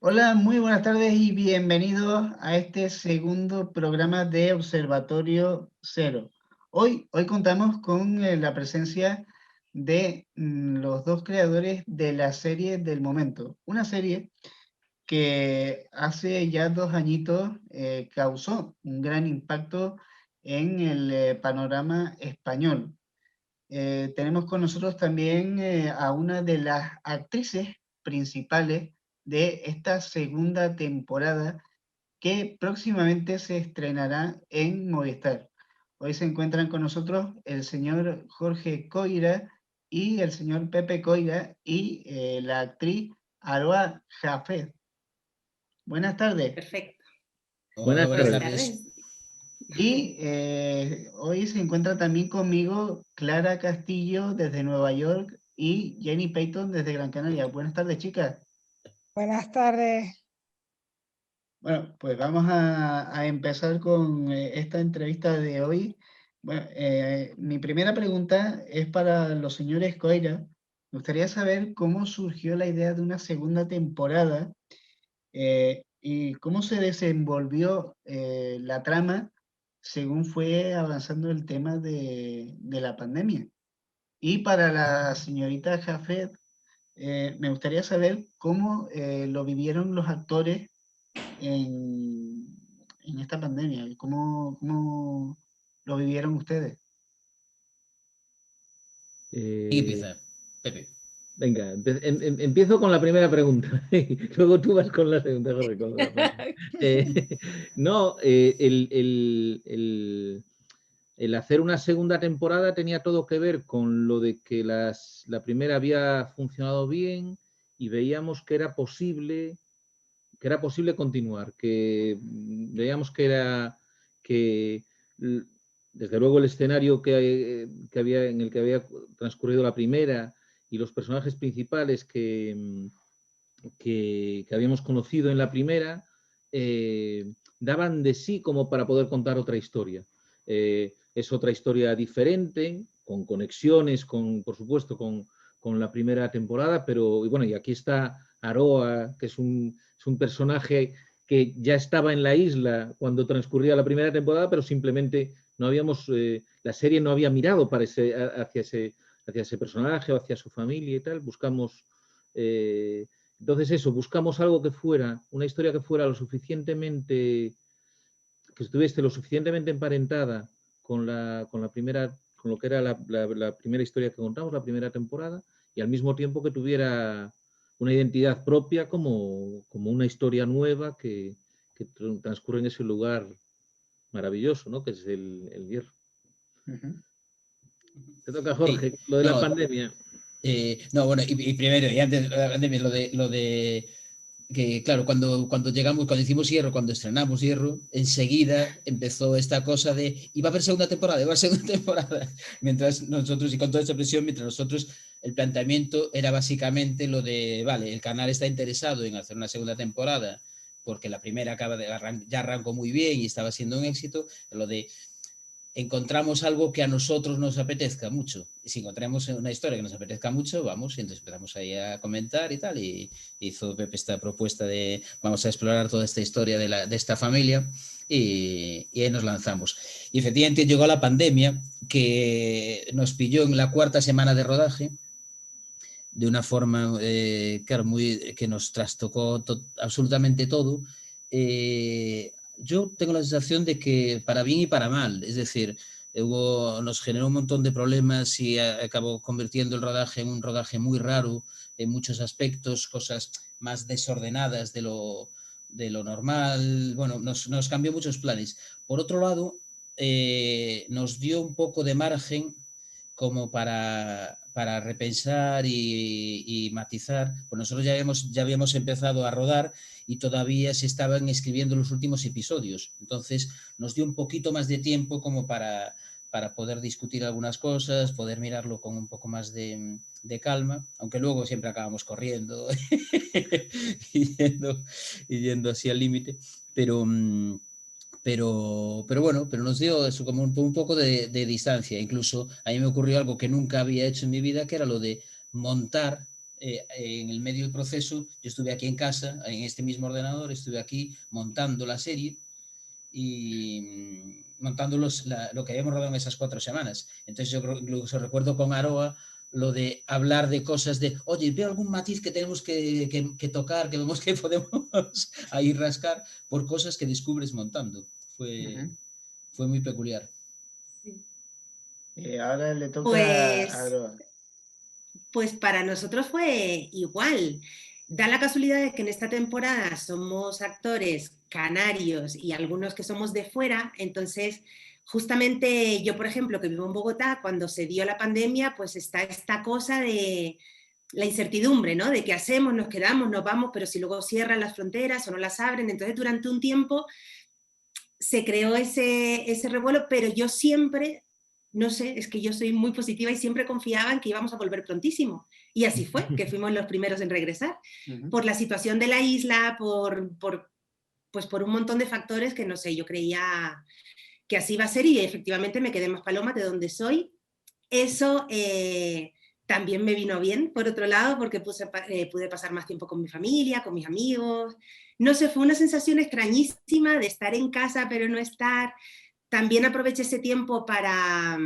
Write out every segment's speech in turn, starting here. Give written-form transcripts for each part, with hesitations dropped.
Hola, muy buenas tardes y bienvenidos a este segundo programa de Observatorio Cero. Hoy contamos con la presencia de los dos creadores de la serie del momento. Una serie que hace ya 2 añitos causó un gran impacto en el panorama español. Tenemos con nosotros también a una de las actrices principales de esta segunda temporada que próximamente se estrenará en Movistar. Hoy se encuentran con nosotros el señor Jorge Coira y el señor Pepe Coira y la actriz Aroa Jafet. Buenas tardes. Perfecto. Hola, Buenas buenas Buenas tardes. tardes. tardes. Y hoy se encuentra también conmigo Clara Castillo desde Nueva York y Jenny Payton desde Gran Canaria. Buenas tardes, chicas. Buenas tardes. Bueno, pues vamos a empezar con esta entrevista de hoy. Bueno, mi primera pregunta es para los señores Coira. Me gustaría saber cómo surgió la idea de una segunda temporada y cómo se desenvolvió la trama según fue avanzando el tema de la pandemia. Y para la señorita Jafet, me gustaría saber cómo lo vivieron los actores en esta pandemia, cómo lo vivieron ustedes. Y empieza, Pepe. Venga, empiezo con la primera pregunta. Luego tú vas con la segunda, Jorge. No, el hacer una segunda temporada tenía todo que ver con lo de que la primera había funcionado bien y veíamos que era posible continuar, que veíamos que desde luego el escenario había, en el que había transcurrido la primera y los personajes principales que habíamos conocido en la primera daban de sí como para poder contar otra historia. Es otra historia diferente, con conexiones, por supuesto, con la primera temporada, pero y bueno, y aquí está Aroa, que es un personaje que ya estaba en la isla cuando transcurría la primera temporada, pero simplemente no habíamos, la serie no había mirado hacia ese personaje o hacia su familia y tal. Buscamos, entonces eso, buscamos algo que fuera, una historia que fuera lo suficientemente, que estuviese lo suficientemente emparentada con la primera, con lo que era la primera historia que contamos, la primera temporada, y al mismo tiempo que tuviera una identidad propia como una historia nueva que transcurre en ese lugar maravilloso, ¿no? Que es el Hierro. Ujú. Te toca, Jorge, Sí. lo de la No, pandemia. no, bueno, y primero, y antes de la pandemia, lo de que, claro, cuando llegamos, cuando hicimos Hierro, cuando estrenamos Hierro, enseguida empezó esta cosa de, iba a haber segunda temporada, iba a haber segunda temporada. Mientras nosotros, y con toda esta presión, mientras nosotros, el planteamiento era básicamente lo de, vale, el canal está interesado en hacer una segunda temporada, porque la primera ya arrancó muy bien y estaba siendo un éxito, lo de encontramos algo que a nosotros nos apetezca mucho. Y si encontramos una historia que nos apetezca mucho, vamos, y entonces empezamos ahí a comentar y tal, y hizo Pepe esta propuesta de vamos a explorar toda esta historia de esta familia, y ahí nos lanzamos. Y efectivamente llegó la pandemia, que nos pilló en la 4ª semana de rodaje, de una forma claro, que nos trastocó absolutamente todo. Yo tengo la sensación de que para bien y para mal, es decir, nos generó un montón de problemas y acabó convirtiendo el rodaje en un rodaje muy raro en muchos aspectos, cosas más desordenadas de lo normal. Bueno, nos cambió muchos planes. Por otro lado, nos dio un poco de margen como para repensar y matizar. Pues nosotros ya habíamos empezado a rodar y todavía se estaban escribiendo los últimos episodios. Entonces nos dio un poquito más de tiempo como para poder discutir algunas cosas, poder mirarlo con un poco más de calma, aunque luego siempre acabamos corriendo y yendo así al límite, pero bueno, pero nos dio eso como un poco de distancia. Incluso a mí me ocurrió algo que nunca había hecho en mi vida, que era lo de montar en el medio del proceso, yo estuve aquí en casa, en este mismo ordenador, estuve aquí montando la serie y montando lo que habíamos rodado en esas 4 semanas. Entonces yo incluso recuerdo con Aroa lo de hablar de cosas de, oye, veo algún matiz que tenemos que tocar, que vemos que podemos ahí rascar por cosas que descubres montando. Fue muy peculiar. Ahora le toca a Aroa. Pues para nosotros fue igual. Da la casualidad de que en esta temporada somos actores canarios y algunos que somos de fuera, entonces justamente yo, por ejemplo, que vivo en Bogotá, cuando se dio la pandemia, pues está esta cosa de la incertidumbre, ¿no? De qué hacemos, nos quedamos, nos vamos, pero si luego cierran las fronteras o no las abren, entonces durante un tiempo se creó ese revuelo, pero yo siempre, no sé, es que yo soy muy positiva y siempre confiaba en que íbamos a volver prontísimo. Y así fue, que fuimos los primeros en regresar. Por la situación de la isla, por un montón de factores que, no sé, yo creía que así iba a ser y efectivamente me quedé más paloma de donde soy. Eso también me vino bien, por otro lado, porque pude pasar más tiempo con mi familia, con mis amigos. No sé, fue una sensación extrañísima de estar en casa pero no estar. También aproveché ese tiempo para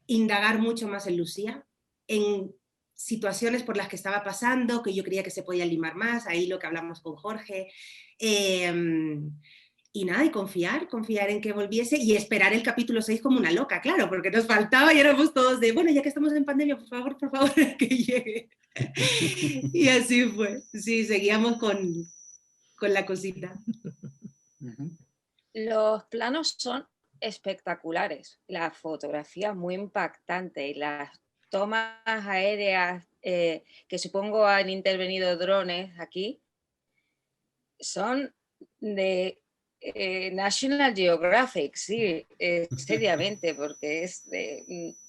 indagar mucho más en Lucía, en situaciones por las que estaba pasando, que yo creía que se podía limar más, ahí lo que hablamos con Jorge. Y nada, y confiar en que volviese y esperar el capítulo 6 como una loca, claro, porque nos faltaba y éramos todos de, bueno, ya que estamos en pandemia, por favor, que llegue. Y así fue. Sí, seguíamos con la cosita. Los planos son espectaculares, la fotografía muy impactante y las tomas aéreas que supongo han intervenido drones aquí son de National Geographic, sí, seriamente, porque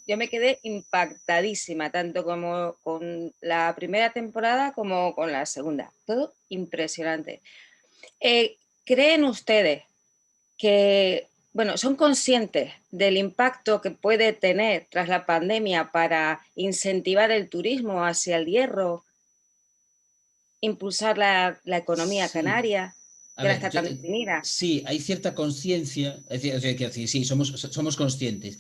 yo me quedé impactadísima, tanto como con la primera temporada como con la segunda. Todo impresionante. ¿Creen ustedes que, bueno, son conscientes del impacto que puede tener tras la pandemia para incentivar el turismo hacia el Hierro, impulsar la economía canaria? Sí, hay cierta conciencia, es decir, sí, somos conscientes.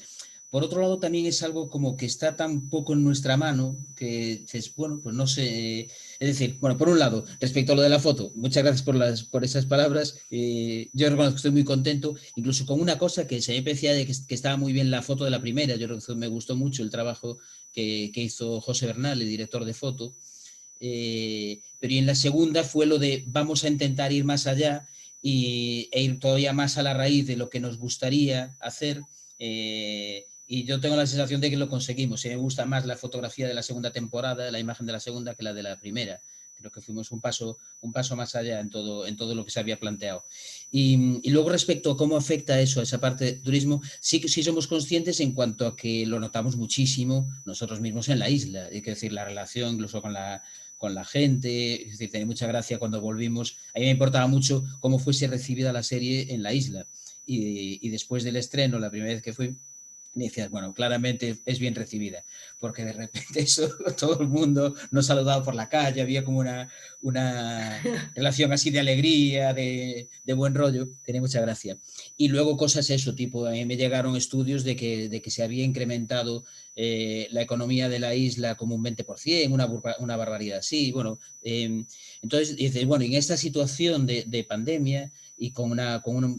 Por otro lado, también es algo como que está tan poco en nuestra mano que, bueno, pues no sé. Es decir, bueno, por un lado, respecto a lo de la foto, muchas gracias por esas palabras. Yo reconozco que estoy muy contento, incluso con una cosa que se me parecía de que estaba muy bien la foto de la primera. Yo creo que me gustó mucho el trabajo que hizo José Bernal, el director de foto. Pero y en la segunda fue lo de vamos a intentar ir más allá e ir todavía más a la raíz de lo que nos gustaría hacer, y yo tengo la sensación de que lo conseguimos. Me gusta más la fotografía de la segunda temporada, la imagen de la segunda, que la de la primera. Creo que fuimos un paso más allá en todo lo que se había planteado. Y luego respecto a cómo afecta eso a esa parte de turismo, sí somos conscientes en cuanto a que lo notamos muchísimo nosotros mismos en la isla. Hay que decir, la relación incluso con la gente, es decir, tenía mucha gracia cuando volvimos. A mí me importaba mucho cómo fuese recibida la serie en la isla. Y después del estreno, la primera vez que fui, me decías, bueno, claramente es bien recibida, porque de repente todo el mundo nos saludaba por la calle, había como una relación así de alegría, de buen rollo, tenía mucha gracia. Y luego cosas eso, tipo, a mí me llegaron estudios de que se había incrementado la economía de la isla como un 20%, una barbaridad así. Bueno, entonces dices, bueno, en esta situación de pandemia y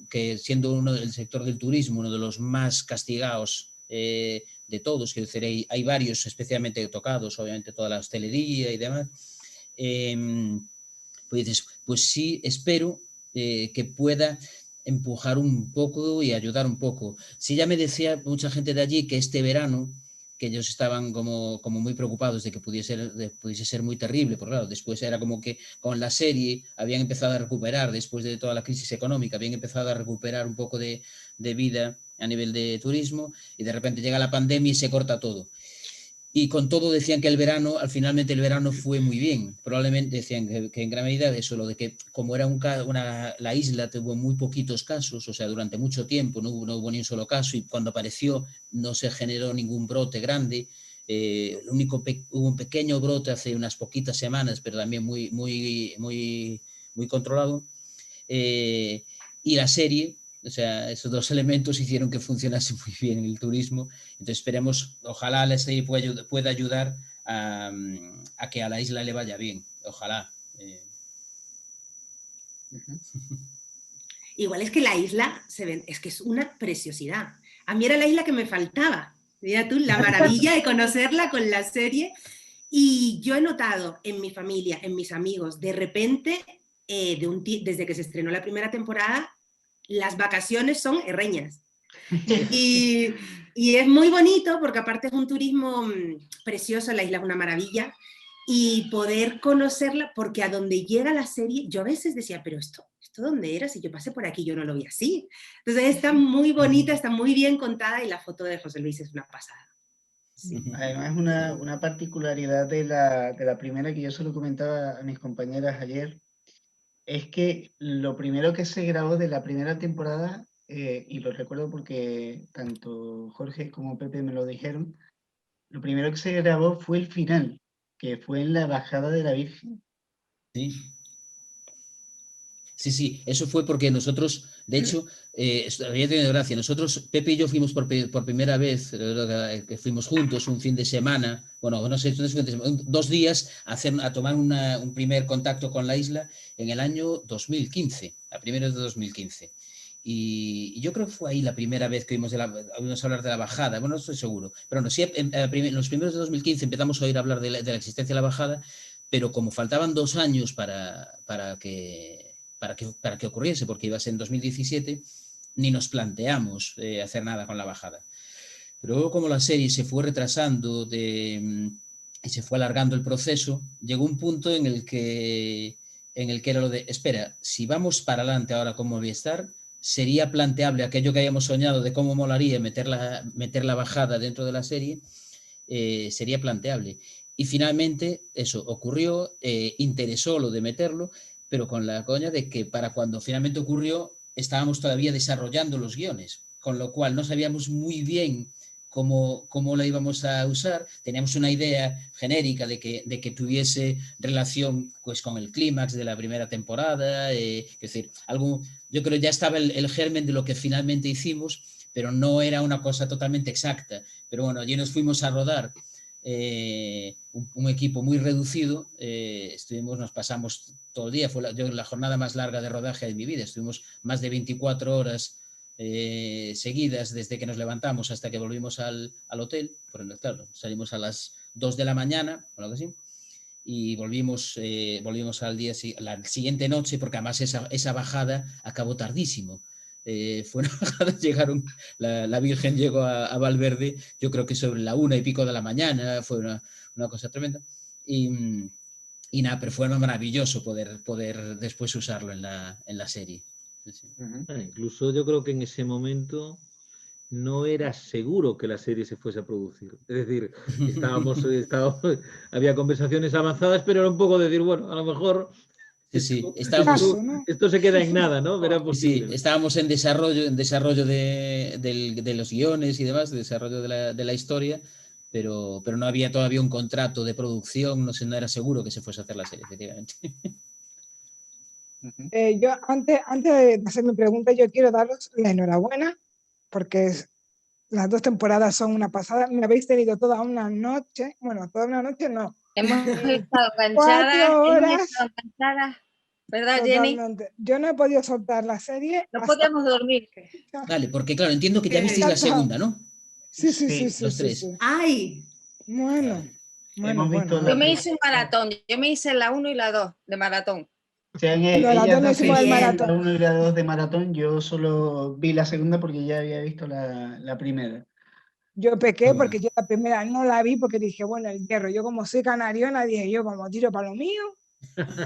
que siendo el sector del turismo uno de los más castigados de todos, que decir, hay varios especialmente tocados, obviamente toda la hostelería y demás, pues dices, pues sí, espero que pueda empujar un poco y ayudar un poco. Sí, ya me decía mucha gente de allí que este verano, que ellos estaban como muy preocupados de que pudiese ser muy terrible, porque claro, después era como que con la serie habían empezado a recuperar, después de toda la crisis económica, habían empezado a recuperar un poco de vida a nivel de turismo, y de repente llega la pandemia y se corta todo. Y con todo decían que finalmente el verano fue muy bien. Probablemente decían que en gran medida eso, lo de que como era la isla tuvo muy poquitos casos, o sea, durante mucho tiempo no hubo ni un solo caso, y cuando apareció no se generó ningún brote grande. Hubo un pequeño brote hace unas poquitas semanas, pero también muy controlado. Y la serie, o sea, esos dos elementos hicieron que funcionase muy bien en el turismo. Entonces esperemos, ojalá la serie pueda ayudar a que a la isla le vaya bien. Ojalá. Igual es que la isla es que es una preciosidad. A mí era la isla que me faltaba. Mira tú, la maravilla de conocerla con la serie. Y yo he notado en mi familia, en mis amigos, de repente, desde que se estrenó la primera temporada, las vacaciones son herreñas. Y es muy bonito porque aparte es un turismo precioso, la isla es una maravilla. Y poder conocerla, porque a donde llega la serie, yo a veces decía, pero ¿esto dónde era? Si yo pasé por aquí, yo no lo vi así. Entonces está muy bonita, está muy bien contada y la foto de José Luis es una pasada. Sí. Además, una particularidad de la primera que yo se lo comentaba a mis compañeras ayer, es que lo primero que se grabó de la primera temporada, y lo recuerdo porque tanto Jorge como Pepe me lo dijeron, lo primero que se grabó fue el final, que fue en la bajada de la Virgen. Sí, eso fue porque nosotros, de hecho, había tenido gracia. Nosotros, Pepe y yo fuimos por primera vez, que fuimos juntos un fin de semana, bueno, no sé, 2 días a tomar un primer contacto con la isla en el año 2015, a primeros de 2015. Y yo creo que fue ahí la primera vez que oímos hablar de la bajada, bueno, no estoy seguro, pero no, sí, en los primeros de 2015 empezamos a oír hablar de la existencia de la bajada, pero como faltaban 2 años para que ocurriese, porque iba a ser en 2017, ni nos planteamos hacer nada con la bajada. Pero luego, como la serie se fue retrasando y se fue alargando el proceso, llegó un punto en el que era lo de, espera, si vamos para adelante ahora con Movistar, sería planteable aquello que habíamos soñado de cómo molaría meter la bajada dentro de la serie, sería planteable. Y finalmente eso ocurrió, interesó lo de meterlo, pero con la coña de que para cuando finalmente ocurrió estábamos todavía desarrollando los guiones, con lo cual no sabíamos muy bien cómo la íbamos a usar. Teníamos una idea genérica de que tuviese relación pues, con el clímax de la primera temporada, es decir, yo creo ya estaba el germen de lo que finalmente hicimos, pero no era una cosa totalmente exacta. Pero bueno, allí nos fuimos a rodar. Un equipo muy reducido, nos pasamos todo el día, fue la jornada más larga de rodaje de mi vida, estuvimos más de 24 horas seguidas desde que nos levantamos hasta que volvimos al hotel, porque claro, salimos a las 2 de la mañana o algo así, y volvimos la siguiente noche, porque además esa bajada acabó tardísimo. Fue una bajada, la Virgen llegó a Valverde, yo creo que sobre la 1 y pico de la mañana, fue una cosa tremenda. Y nada, pero fue maravilloso poder después usarlo en la serie. Sí. Incluso yo creo que en ese momento no era seguro que la serie se fuese a producir. Es decir, había conversaciones avanzadas, pero era un poco decir, bueno, a lo mejor esto se queda en nada, ¿no? Era posible. Sí, estábamos en desarrollo de los guiones y demás, de desarrollo de la historia, pero no había todavía un contrato de producción, no era seguro que se fuese a hacer la serie, efectivamente. Yo antes de hacer mi pregunta, yo quiero daros la enhorabuena, porque las 2 temporadas son una pasada. Me habéis tenido toda una noche, bueno, toda una noche no. Hemos estado enganchadas, ¿verdad, totalmente. Jenny? Yo no he podido soltar la serie. No podíamos dormir. Vale, porque claro, entiendo que ya visteis la segunda, ¿no? Sí, los tres. Sí. ¡Ay! Bueno. Yo me hice un maratón, yo me hice la 1 y la 2 de maratón. Ellas hacen la 1 y la 2 de maratón, yo solo vi la segunda porque ya había visto la primera. Yo pequé porque yo la primera no la vi porque dije, bueno, el hierro, yo como soy canariona, dije yo como tiro para lo mío,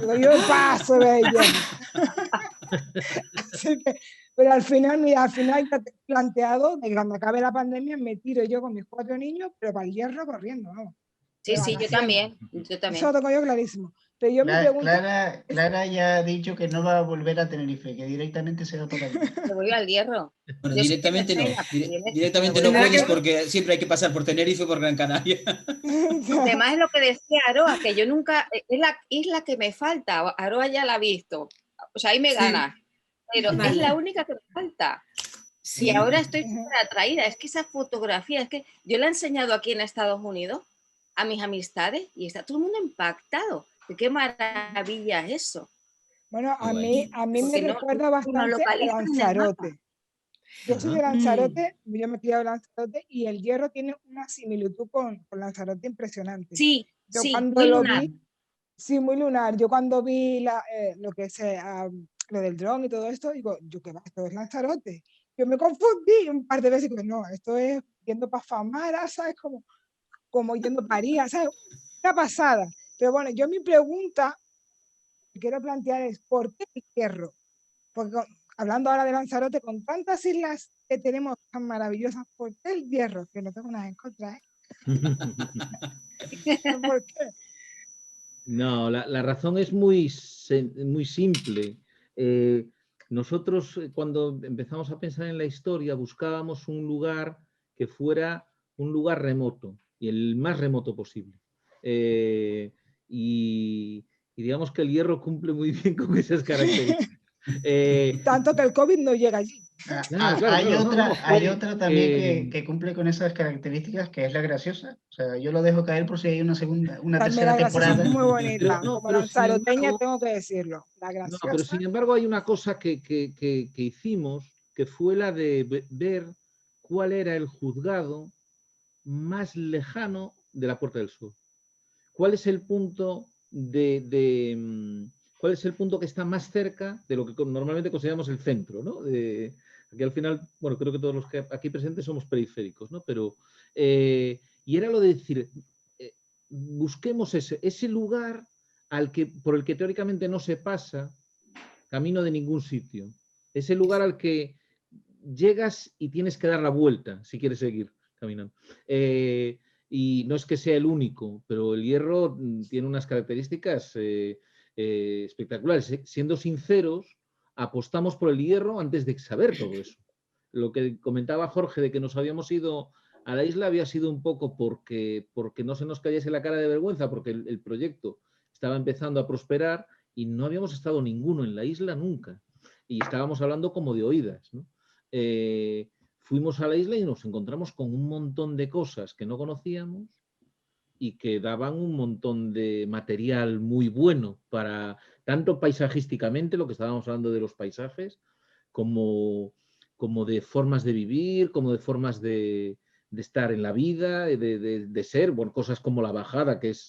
digo, yo paso de ella. Así que, pero al final ya te he planteado de que cuando acabe la pandemia me tiro yo con mis 4 niños, pero para el hierro corriendo, vamos. Sí, de sí, yo vacaciones. también. Yo también. Eso lo tengo yo clarísimo. Pero yo me pregunto, Clara ya ha dicho que no va a volver a Tenerife, que directamente se va para allí. Me voy al Hierro. Bueno, Yo soy directamente no. tercera, pero yo me Directamente voy no al puedes Hierro. porque siempre hay que pasar por Tenerife o por Gran Canaria. Además es lo que decía Aroa, que yo nunca, es la isla que me falta. Aroa ya la ha visto. O sea, ahí me Sí. gana. Pero Vale. es la única que me falta. Sí. Y ahora estoy súper atraída. Es que esa fotografía, es que yo la he enseñado aquí en Estados Unidos a mis amistades y está todo el mundo impactado. De qué maravilla es eso. bueno, Qué a guay. mí me Porque no recuerda no bastante a localizan en el mapa. Lanzarote. Yo soy de Ajá. Lanzarote, yo me he criado en Lanzarote y el Hierro tiene una similitud con Lanzarote impresionante. Sí, Yo sí, cuando muy lo lunar. vi, sí, muy lunar. Yo cuando vi lo que es lo del dron y todo esto, digo, yo qué va, esto es Lanzarote. Yo me confundí un par de veces y digo, no, esto es yendo para Famara, ¿sabes? Como yendo a París, ¿sabes? Una pasada. Pero bueno, yo mi pregunta que quiero plantear es, ¿por qué el Hierro? Porque hablando ahora de Lanzarote, con tantas islas que tenemos tan maravillosas, ¿por qué el Hierro? Que no tengo nada en contra, ¿eh? ¿Por qué? No, la razón es muy simple. Nosotros cuando empezamos a pensar en la historia buscábamos un lugar que fuera un lugar remoto y el más remoto posible. Y digamos que el Hierro cumple muy bien con esas características. Tanto que el COVID no llega allí. Hay otra también eh, que cumple con esas características, que es La Graciosa. O sea, yo lo dejo caer por si hay una También tercera la Graciosa es temporada. muy bonita. no, Como pero sin lanzaroteña embargo, tengo que decirlo. La no, pero Graciosa. sin embargo hay una cosa que hicimos, que fue la de ver cuál era el juzgado más lejano de la Puerta del Sol. ¿Cuál es el punto cuál es el punto que está más cerca de lo que normalmente consideramos el centro, ¿no? Aquí al final, bueno, creo que todos los que aquí presentes somos periféricos, ¿no? Pero, y era lo de decir, busquemos ese lugar por el que teóricamente no se pasa camino de ningún sitio. Ese lugar al que llegas y tienes que dar la vuelta si quieres seguir caminando. Y no es que sea el único, pero el Hierro tiene unas características espectaculares. Siendo sinceros, apostamos por el Hierro antes de saber todo eso. Lo que comentaba Jorge de que nos habíamos ido a la isla había sido un poco porque no se nos cayese la cara de vergüenza, porque el proyecto estaba empezando a prosperar y no habíamos estado ninguno en la isla nunca. Y estábamos hablando como de oídas, ¿no? Fuimos a la isla y nos encontramos con un montón de cosas que no conocíamos y que daban un montón de material muy bueno para, tanto paisajísticamente, lo que estábamos hablando de los paisajes, como de formas de vivir, como de formas de estar en la vida, de ser, bueno, cosas como la bajada, que es...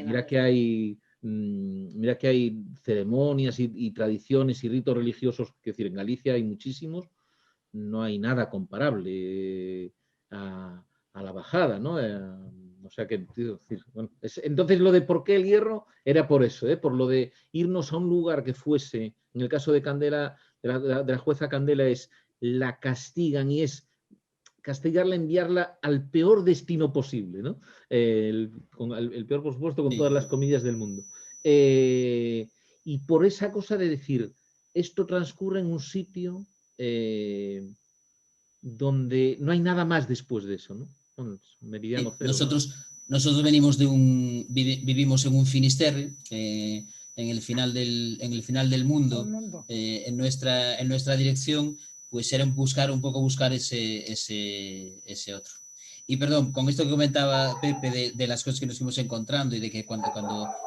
mira que hay ceremonias y tradiciones y ritos religiosos, que decir, en Galicia hay muchísimos, no hay nada comparable a la bajada, ¿no? O sea que, decir, bueno, entonces lo de por qué el Hierro era por eso, por lo de irnos a un lugar que fuese, en el caso de Candela, de la jueza Candela, es la castigan y es castigarla, enviarla al peor destino posible, ¿no? El peor, por supuesto, con todas las comillas del mundo. Y por esa cosa de decir, esto transcurre en un sitio donde no hay nada más después de eso, ¿no? Bueno, meridiano cero, nosotros venimos vivimos en un Finisterre, en el final del mundo, en nuestra dirección, pues era buscar ese otro. Y perdón, con esto que comentaba Pepe de las cosas que nos fuimos encontrando y de que cuando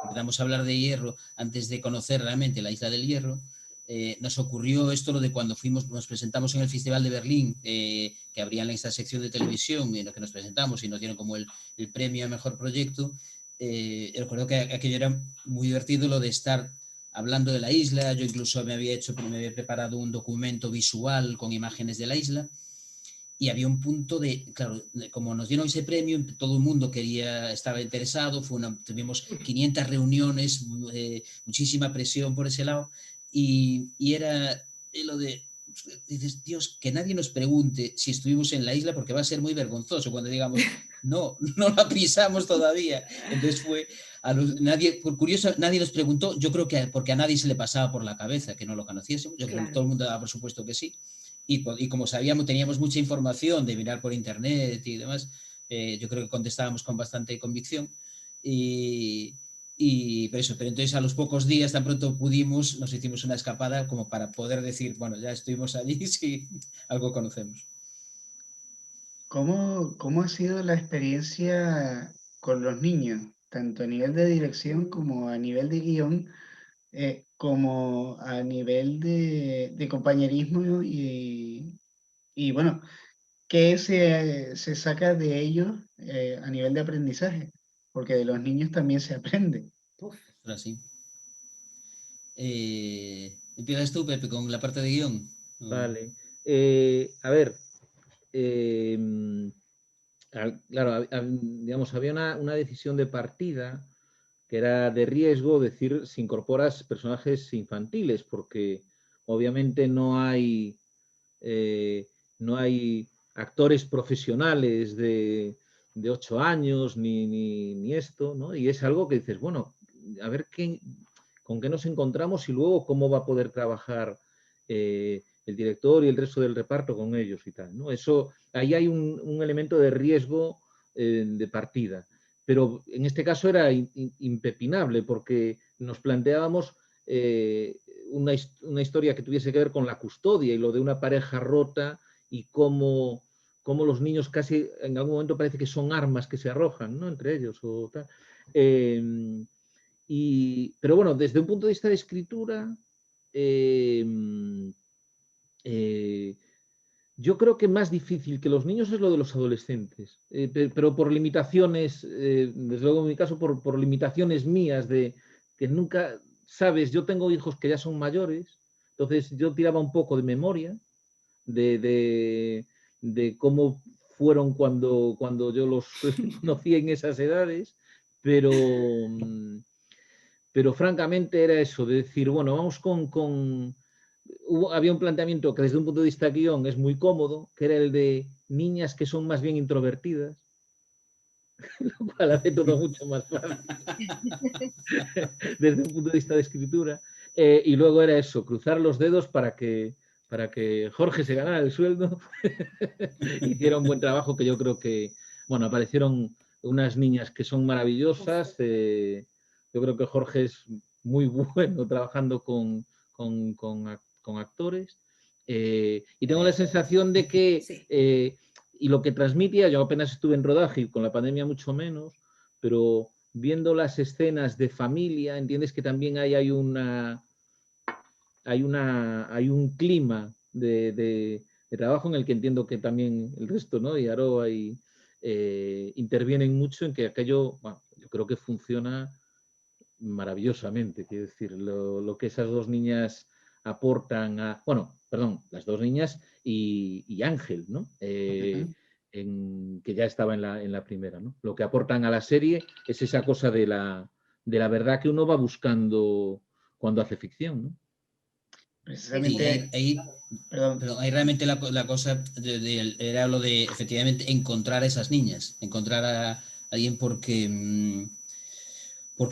empezamos a hablar de Hierro, antes de conocer realmente la isla del Hierro, nos ocurrió esto, lo de cuando nos presentamos en el Festival de Berlín, que abrían esta sección de televisión en la que nos presentamos y nos dieron como el premio a mejor proyecto. Recuerdo que aquello era muy divertido, lo de estar hablando de la isla. Yo incluso me había preparado un documento visual con imágenes de la isla. Y había un punto claro, como nos dieron ese premio, todo el mundo estaba interesado, tuvimos 500 reuniones, muchísima presión por ese lado, y era lo de, dices, Dios, que nadie nos pregunte si estuvimos en la isla, porque va a ser muy vergonzoso cuando digamos, no la pisamos todavía. Entonces fue, nadie, por curioso, nadie nos preguntó, yo creo que porque a nadie se le pasaba por la cabeza que no lo conociésemos, yo creo que todo el mundo daba por supuesto que sí, y como sabíamos, teníamos mucha información de mirar por internet y demás, yo creo que contestábamos con bastante convicción, pero entonces a los pocos días, tan pronto pudimos, nos hicimos una escapada como para poder decir, bueno, ya estuvimos allí, sí, algo conocemos. ¿Cómo ha sido la experiencia con los niños, tanto a nivel de dirección como a nivel de guión, como a nivel de compañerismo y bueno, qué se saca de ellos a nivel de aprendizaje? Porque de los niños también se aprende. Ahora sí. ¿Empiezas tú, Pepe, con la parte de guión? Vale. A ver, claro, digamos, había una decisión de partida que era de riesgo, decir, si incorporas personajes infantiles, porque obviamente no hay actores profesionales de 8 años ni esto, ¿no? Y es algo que dices, bueno, a ver con qué nos encontramos y luego cómo va a poder trabajar el director y el resto del reparto con ellos y tal, ¿no? Eso, ahí hay un elemento de riesgo de partida. Pero en este caso era impepinable porque nos planteábamos una historia que tuviese que ver con la custodia y lo de una pareja rota y cómo los niños casi en algún momento parece que son armas que se arrojan, ¿no? Entre ellos o tal. Pero bueno, desde un punto de vista de escritura, yo creo que más difícil que los niños es lo de los adolescentes, pero por limitaciones, desde luego en mi caso, por limitaciones mías de que nunca, sabes, yo tengo hijos que ya son mayores, entonces yo tiraba un poco de memoria de cómo fueron cuando yo los conocí en esas edades, pero francamente era eso, de decir, bueno, vamos había un planteamiento que desde un punto de vista guión es muy cómodo, que era el de niñas que son más bien introvertidas, lo cual hace todo mucho más fácil desde un punto de vista de escritura. Y luego era eso, cruzar los dedos para que Jorge se ganara el sueldo, hiciera un buen trabajo, que yo creo que, bueno, aparecieron unas niñas que son maravillosas. Yo creo que Jorge es muy bueno trabajando con actores. Y tengo la sensación de que, y lo que transmitía, yo apenas estuve en rodaje y con la pandemia mucho menos, pero viendo las escenas de familia, entiendes que también hay un clima de trabajo en el que entiendo que también el resto, ¿no? Y Aroa intervienen mucho en que aquello, bueno, yo creo que funciona maravillosamente. Quiero decir, lo que esas dos niñas aportan las dos niñas y Ángel, ¿no? Que ya estaba en la primera, ¿no? Lo que aportan a la serie es esa cosa de la verdad que uno va buscando cuando hace ficción, ¿no? Precisamente ahí realmente la cosa era lo de efectivamente encontrar a esas niñas, encontrar a alguien porque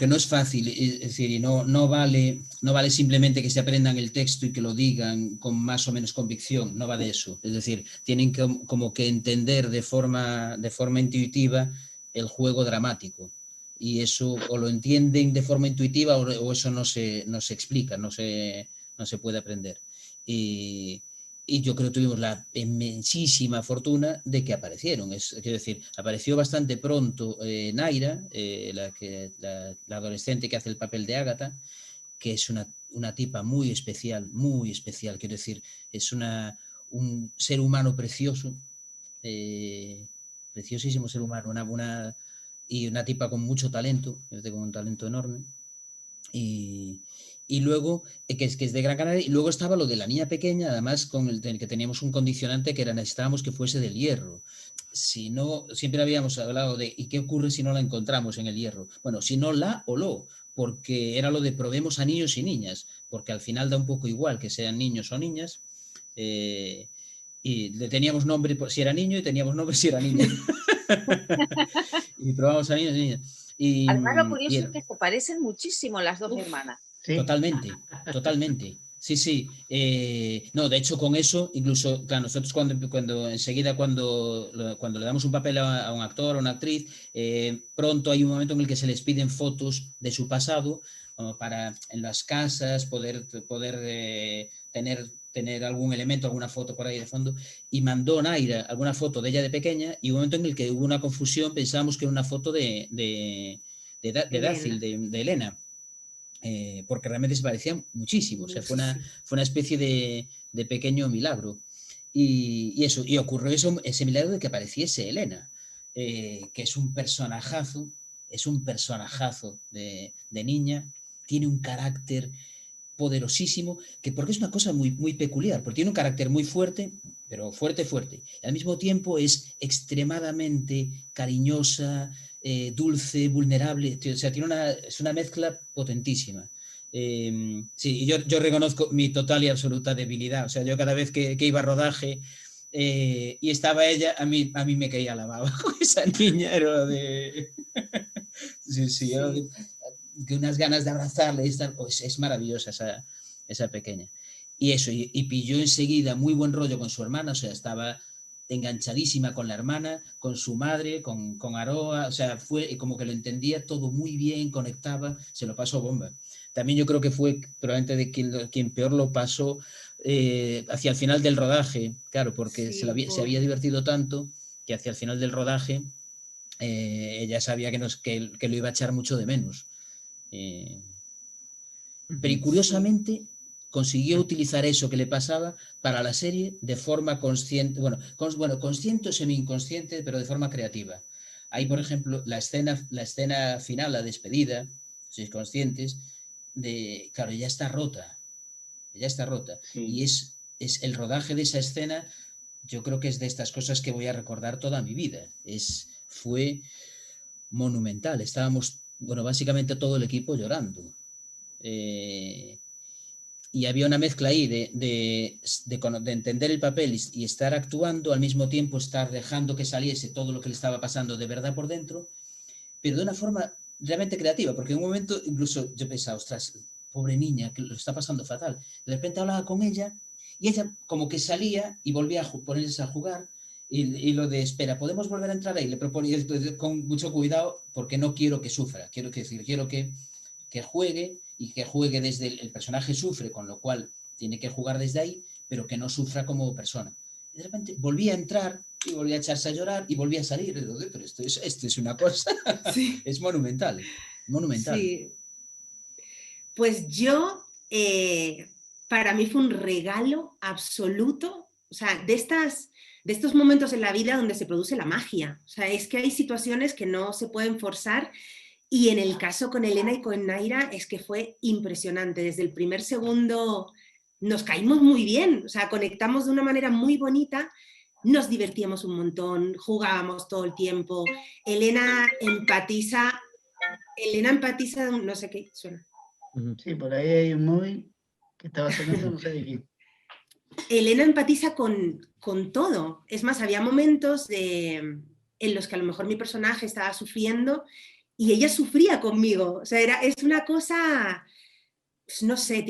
no es fácil, es decir, no vale simplemente que se aprendan el texto y que lo digan con más o menos convicción, no va de eso. Es decir, tienen como que entender de forma intuitiva el juego dramático. Y eso o lo entienden de forma intuitiva o eso no se explica, no se puede aprender. Y yo creo que tuvimos la inmensísima fortuna de que aparecieron. Quiero decir, apareció bastante pronto Naira, la adolescente que hace el papel de Ágata, que es una tipa muy especial, quiero decir, es un ser humano precioso, preciosísimo ser humano, y una tipa con mucho talento, con un talento enorme. Y luego, que es de Gran Canaria, y luego estaba lo de la niña pequeña, además con el que teníamos un condicionante que necesitábamos que fuese del Hierro. Si no, siempre habíamos hablado de, ¿y qué ocurre si no la encontramos en el Hierro? Bueno, si no la o lo, porque era lo de probemos a niños y niñas, porque al final da un poco igual que sean niños o niñas, y le teníamos nombre si era niño y teníamos nombre si era niña. Y probamos a niños y niñas. Y, Además, lo y curioso es era- que se parecen muchísimo las dos hermanas. Sí, Totalmente, totalmente. Sí, sí. No, de hecho, con eso, incluso, claro, nosotros cuando enseguida, cuando le damos un papel a un actor o una actriz, pronto hay un momento en el que se les piden fotos de su pasado, como para en las casas poder tener algún elemento, alguna foto por ahí de fondo. Y mandó Naira alguna foto de ella de pequeña, y un momento en el que hubo una confusión, pensábamos que era una foto de Dácil, de Elena. Porque realmente se parecían muchísimo, o sea, fue una especie de pequeño milagro. Y eso, y ocurrió ese milagro de que apareciese Elena, que es un personajazo de niña, tiene un carácter poderosísimo, porque es una cosa muy, muy peculiar, porque tiene un carácter muy fuerte, pero fuerte, fuerte. Y al mismo tiempo es extremadamente cariñosa, dulce, vulnerable, o sea, es una mezcla potentísima. Sí, yo reconozco mi total y absoluta debilidad, o sea, yo cada vez que iba a rodaje y estaba ella, a mí me caía la baba con esa niña, era de... sí, era de... que unas ganas de abrazarle y estar, pues es maravillosa esa pequeña. Y eso, y pilló enseguida muy buen rollo con su hermana, o sea, estaba enganchadísima con la hermana, con su madre, con Aroa, o sea, fue como que lo entendía todo muy bien, conectaba, se lo pasó bomba. También yo creo que fue probablemente de quien peor lo pasó hacia el final del rodaje, claro, porque Sí, se había divertido tanto que hacia el final del rodaje ella sabía que lo iba a echar mucho de menos. Pero y curiosamente consiguió utilizar eso que le pasaba para la serie de forma consciente, consciente o semi-inconsciente, pero de forma creativa. Hay, por ejemplo, la escena final, la despedida, si sois conscientes, claro, ella está rota, sí. y es el rodaje de esa escena, yo creo que es de estas cosas que voy a recordar toda mi vida. Fue monumental, estábamos, básicamente todo el equipo llorando. Y había una mezcla ahí de entender el papel y estar actuando, al mismo tiempo estar dejando que saliese todo lo que le estaba pasando de verdad por dentro, pero de una forma realmente creativa, porque en un momento incluso yo pensaba, ostras, pobre niña, que lo está pasando fatal. De repente hablaba con ella y ella como que salía y volvía a ponerse a jugar, y lo de, espera, ¿podemos volver a entrar ahí? Le proponía con mucho cuidado, porque no quiero que sufra, quiero que juegue, y que juegue desde el personaje sufre, con lo cual tiene que jugar desde ahí, pero que no sufra como persona. Y de repente volvía a entrar y volvía a echarse a llorar y volvía a salir. Pero esto es una cosa, Sí. es monumental, monumental. Sí. Pues yo, para mí fue un regalo absoluto, o sea, de estos momentos en la vida donde se produce la magia. O sea, es que hay situaciones que no se pueden forzar. Y en el caso con Elena y con Naira es que fue impresionante. Desde el primer segundo nos caímos muy bien, o sea, conectamos de una manera muy bonita, nos divertíamos un montón, jugábamos todo el tiempo. Elena empatiza, no sé qué suena. Sí, por ahí hay un móvil que estaba sonando, no sé de quién. Elena empatiza con todo. Es más, había momentos en los que a lo mejor mi personaje estaba sufriendo y ella sufría conmigo. O sea, es una cosa, pues no sé,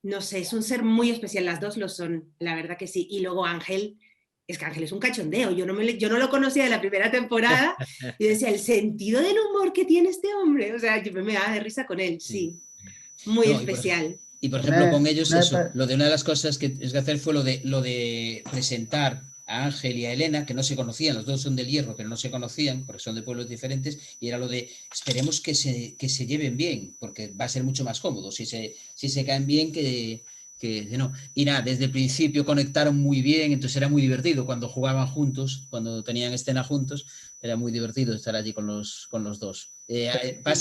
no sé, es un ser muy especial. Las dos lo son, la verdad que sí. Y luego Ángel, es que Ángel es un cachondeo. Yo no lo conocía de la primera temporada. Y decía, el sentido del humor que tiene este hombre. O sea, yo me daba de risa con él, sí. Muy especial. Y por ejemplo, con ellos lo de una de las cosas que es que hacer fue lo de presentar a Ángel y a Elena, que no se conocían, los dos son del Hierro, pero no se conocían, porque son de pueblos diferentes, y era lo de, esperemos que se lleven bien, porque va a ser mucho más cómodo, si se caen bien que no. Y nada, desde el principio conectaron muy bien, entonces era muy divertido cuando jugaban juntos, cuando tenían escena juntos, era muy divertido estar allí con los dos.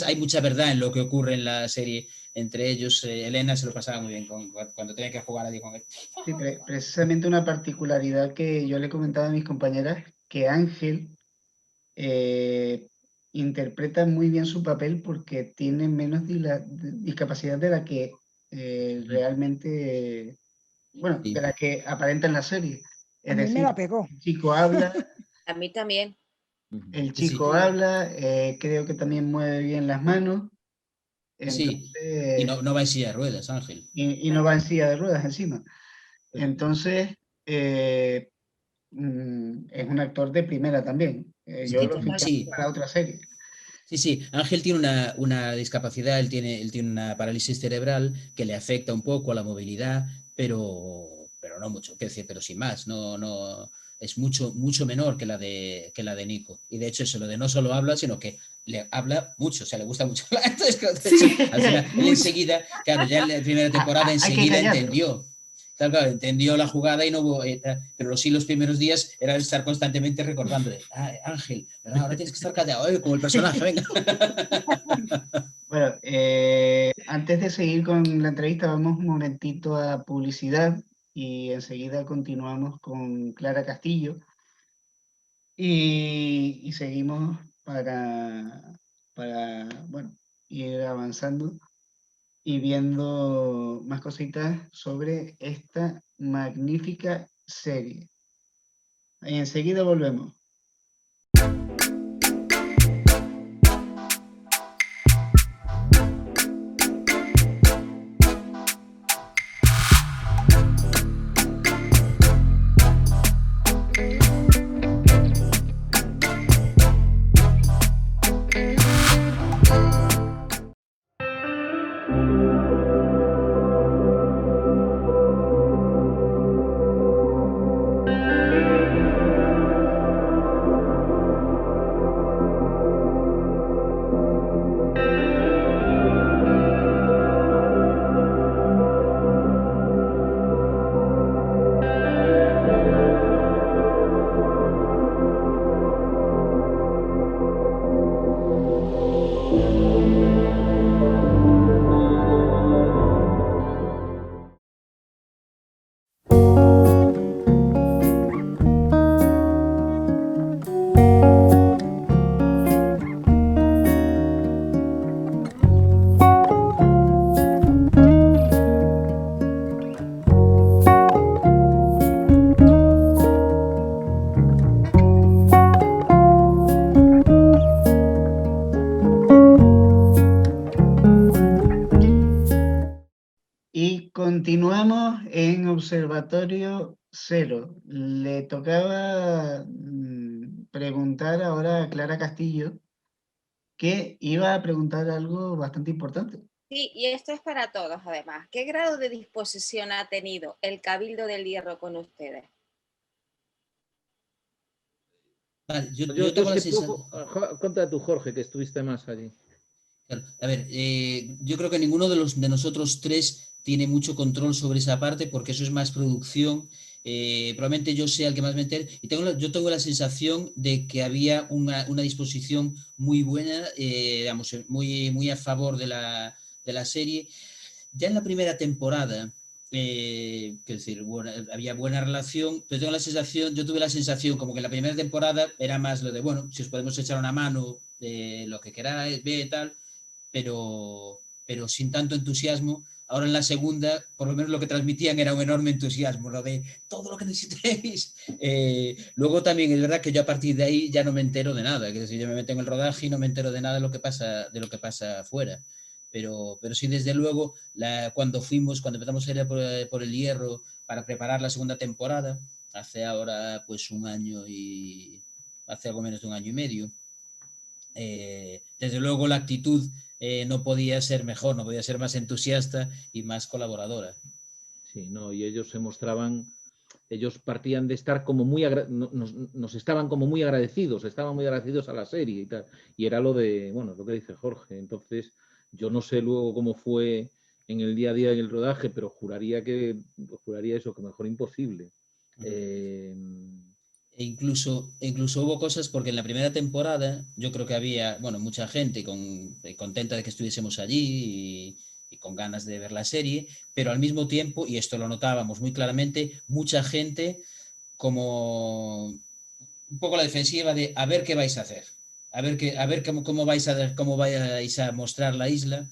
Hay mucha verdad en lo que ocurre en la serie entre ellos. Elena se lo pasaba muy bien cuando tenía que jugar allí con él. Sí, precisamente una particularidad que yo le comentaba a mis compañeras, que Ángel interpreta muy bien su papel porque tiene menos discapacidad de la que realmente, de la que aparenta en la serie. Es A mí decir, me la pegó. el chico habla, A mí también. El Sí, chico sí. habla, creo que también mueve bien las manos. Sí, Entonces, y no va en silla de ruedas, Ángel. y no va en silla de ruedas encima. Entonces, es un actor de primera también. Yo Sí, lo fiché sí, para otra serie. sí. Ángel tiene una discapacidad, él tiene una parálisis cerebral que le afecta un poco a la movilidad, pero no mucho, quiero decir, pero sin más, no, es mucho menor que la de Nico. Y de hecho eso, lo de no solo habla, sino que le habla mucho, o sea, le gusta mucho. Entonces, al final, él Mucho. enseguida, claro, ya en la primera temporada Hay que enseguida callarlo. entendió. Claro, entendió la jugada y no hubo, pero sí los primeros días era estar constantemente recordando de, Ángel, ¿verdad? Ahora tienes que estar callado, como el personaje, venga. Bueno, antes de seguir con la entrevista, vamos un momentito a publicidad y enseguida continuamos con Clara Castillo y seguimos para bueno, ir avanzando y viendo más cositas sobre esta magnífica serie. Y enseguida volvemos. Y continuamos en Observatorio Cero. Le tocaba preguntar ahora a Clara Castillo, que iba a preguntar algo bastante importante. Sí, y esto es para todos además. ¿Qué grado de disposición ha tenido el Cabildo del Hierro con ustedes? Vale, Yo yo tengo es la que sensación. cuenta tú, Jorge, que estuviste más allí. Claro, a ver, yo creo que ninguno de nosotros tres tiene mucho control sobre esa parte porque eso es más producción. Probablemente yo sea el que más me entere. Y yo tengo la sensación de que había una disposición muy buena, digamos, muy a favor de la serie. Ya en la primera temporada, quiero decir, había buena relación, pero yo tuve la sensación como que en la primera temporada era más lo de, bueno, si os podemos echar una mano, lo que queráis, ve tal, pero sin tanto entusiasmo. Ahora en la segunda, por lo menos lo que transmitían era un enorme entusiasmo, lo de todo lo que necesitéis. Luego también es verdad que yo a partir de ahí ya no me entero de nada, que decir, yo me meto en el rodaje y no me entero de nada de lo que pasa afuera. Pero sí, desde luego, cuando empezamos a ir por el Hierro para preparar la segunda temporada, hace ahora pues hace algo menos de un año y medio, desde luego la actitud no podía ser mejor, no podía ser más entusiasta y más colaboradora. Sí, no, y ellos se mostraban, ellos partían de estar como nos estaban como muy agradecidos, estaban muy agradecidos a la serie y tal. Y era lo que dice Jorge. Entonces, yo no sé luego cómo fue en el día a día en el rodaje, pero juraría eso, que mejor imposible. Incluso hubo cosas porque en la primera temporada yo creo que había, bueno, mucha gente contenta de que estuviésemos allí y con ganas de ver la serie, pero al mismo tiempo, y esto lo notábamos muy claramente, mucha gente como un poco la defensiva de a ver qué vais a hacer, a ver cómo vais a mostrar la isla.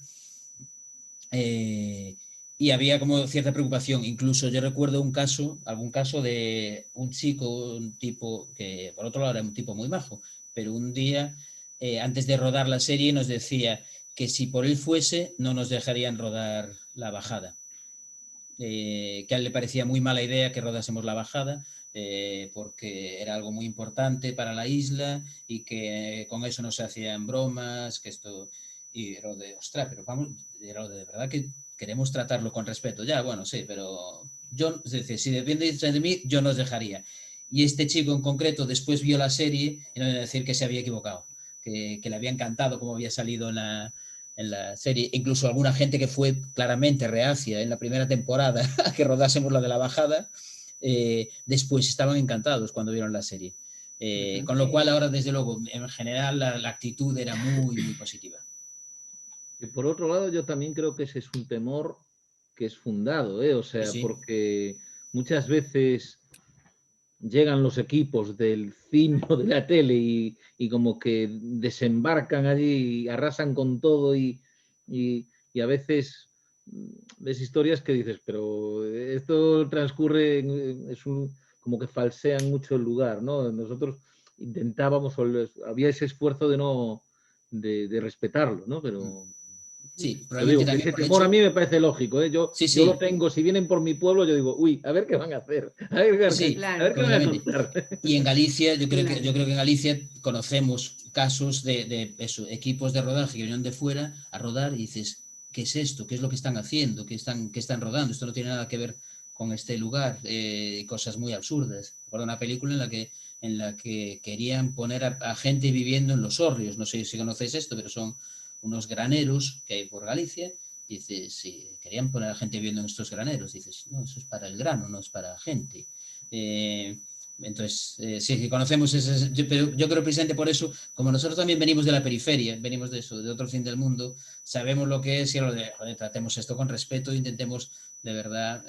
y había como cierta preocupación. Incluso yo recuerdo algún caso de un chico, un tipo que por otro lado era un tipo muy majo, pero un día, antes de rodar la serie, nos decía que si por él fuese, no nos dejarían rodar la bajada. Que a él le parecía muy mala idea que rodásemos la bajada, porque era algo muy importante para la isla y que con eso no se hacían bromas, que esto... Y era de, ostras, pero vamos, era de verdad que queremos tratarlo con respeto. Ya, bueno, sí, pero yo, es decir, si depende de mí, yo no os dejaría. Y este chico en concreto después vio la serie y no iba a decir que se había equivocado, que le había encantado cómo había salido en la serie. Incluso alguna gente que fue claramente reacia en la primera temporada a que rodásemos la de la bajada, después estaban encantados cuando vieron la serie. Con lo cual ahora, desde luego, en general la actitud era muy, muy positiva. Y por otro lado, yo también creo que ese es un temor que es fundado, o sea, Sí. porque muchas veces llegan los equipos del cine o de la tele y como que desembarcan allí y arrasan con todo y a veces ves historias que dices, pero esto transcurre, como que falsean mucho el lugar, ¿no? Nosotros intentábamos, había ese esfuerzo de respetarlo, ¿no? Pero... Sí, Yo digo probablemente que también ese por temor hecho... a mí me parece lógico, ¿eh? Yo lo tengo, si vienen por mi pueblo, yo digo, uy, a ver qué van a hacer, a ver qué van a contar. Y en Galicia, yo creo que en Galicia conocemos casos de eso, equipos de rodaje que vienen de fuera a rodar y dices, ¿qué es esto? ¿Qué es lo que están haciendo? ¿Qué están rodando? Esto no tiene nada que ver con este lugar, cosas muy absurdas. Recuerdo una película en la que querían poner a gente viviendo en los hórreos, no sé si conocéis esto, pero son unos graneros que hay por Galicia. Dices, si querían poner a gente viviendo en estos graneros, dices, no, eso es para el grano, no es para gente. Entonces, sí, conocemos ese, pero yo creo precisamente por eso, como nosotros también venimos de la periferia, venimos de eso, de otro fin del mundo, sabemos lo que es y lo de, joder, tratemos esto con respeto e intentemos de verdad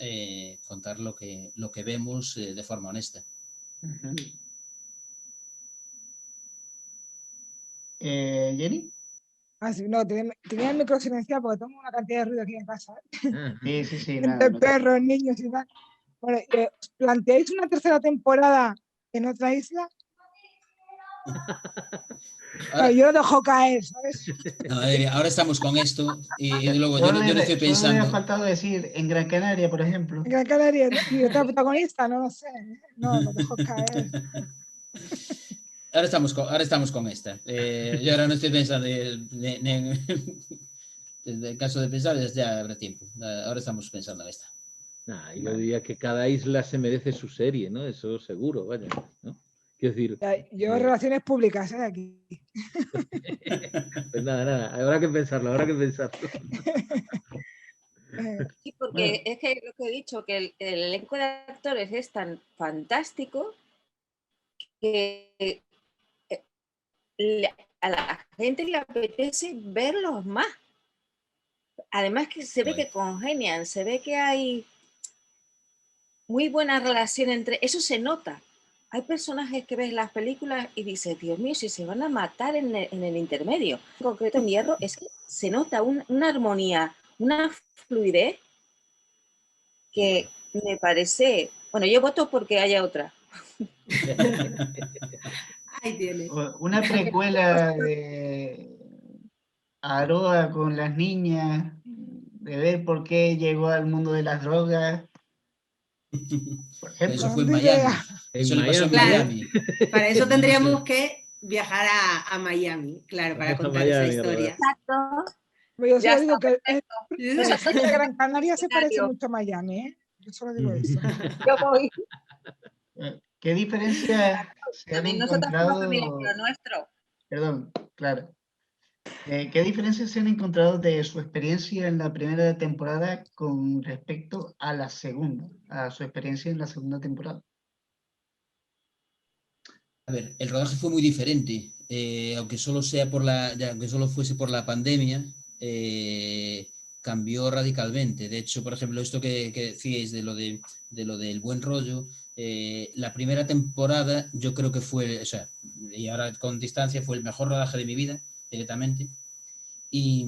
contar lo que vemos de forma honesta. ¿Jenny? Ah, sí, no, tenía el micro silenciado porque tengo una cantidad de ruido aquí en casa. Sí, Entre perros, niños y tal. Bueno, ¿os planteáis una tercera temporada en otra isla? Ahora, yo lo dejo caer, ¿sabes? No, ahora estamos con esto y luego yo le estoy pensando... Solo me ha faltado decir, en Gran Canaria, por ejemplo. En Gran Canaria, y otra protagonista, no lo sé. No, lo dejo caer. Ahora estamos con esta. Yo ahora no estoy pensando en el caso de pensar, ya habrá tiempo. Ahora estamos pensando en esta. Y yo diría que cada isla se merece su serie, ¿no? Eso seguro, vaya, ¿no? Quiero decir... Yo relaciones públicas, aquí. Pues nada, habrá que pensarlo. Sí, porque es que lo que he dicho, que el elenco de actores es tan fantástico que a la gente le apetece verlos más. Además que se ve que congenian, se ve que hay muy buena relación entre... Eso se nota. Hay personajes que ves las películas y dices, Dios mío, si se van a matar en el intermedio. En concreto en Hierro es que se nota una armonía, una fluidez que me parece... Bueno, yo voto porque haya otra. Ahí tiene. Una precuela de Aroa con las niñas, de ver por qué llegó al mundo de las drogas. Por ejemplo. Eso fue en Miami. Eso le pasó en Miami. Para eso tendríamos que viajar a Miami, claro, para contar esa historia. Exacto. Yo solo digo que Gran Canaria se parece mucho a Miami, ¿eh? Yo solo digo eso. Yo voy. ¿Qué diferencias se han encontrado? Nuestro. Perdón, claro. ¿Qué diferencias se han encontrado de su experiencia en la primera temporada con respecto a la segunda, a su experiencia en la segunda temporada? A ver, el rodaje fue muy diferente, aunque solo fuese por la pandemia, cambió radicalmente. De hecho, por ejemplo, esto que decíais de lo del buen rollo, la primera temporada yo creo que fue, o sea, y ahora con distancia fue el mejor rodaje de mi vida, directamente. Y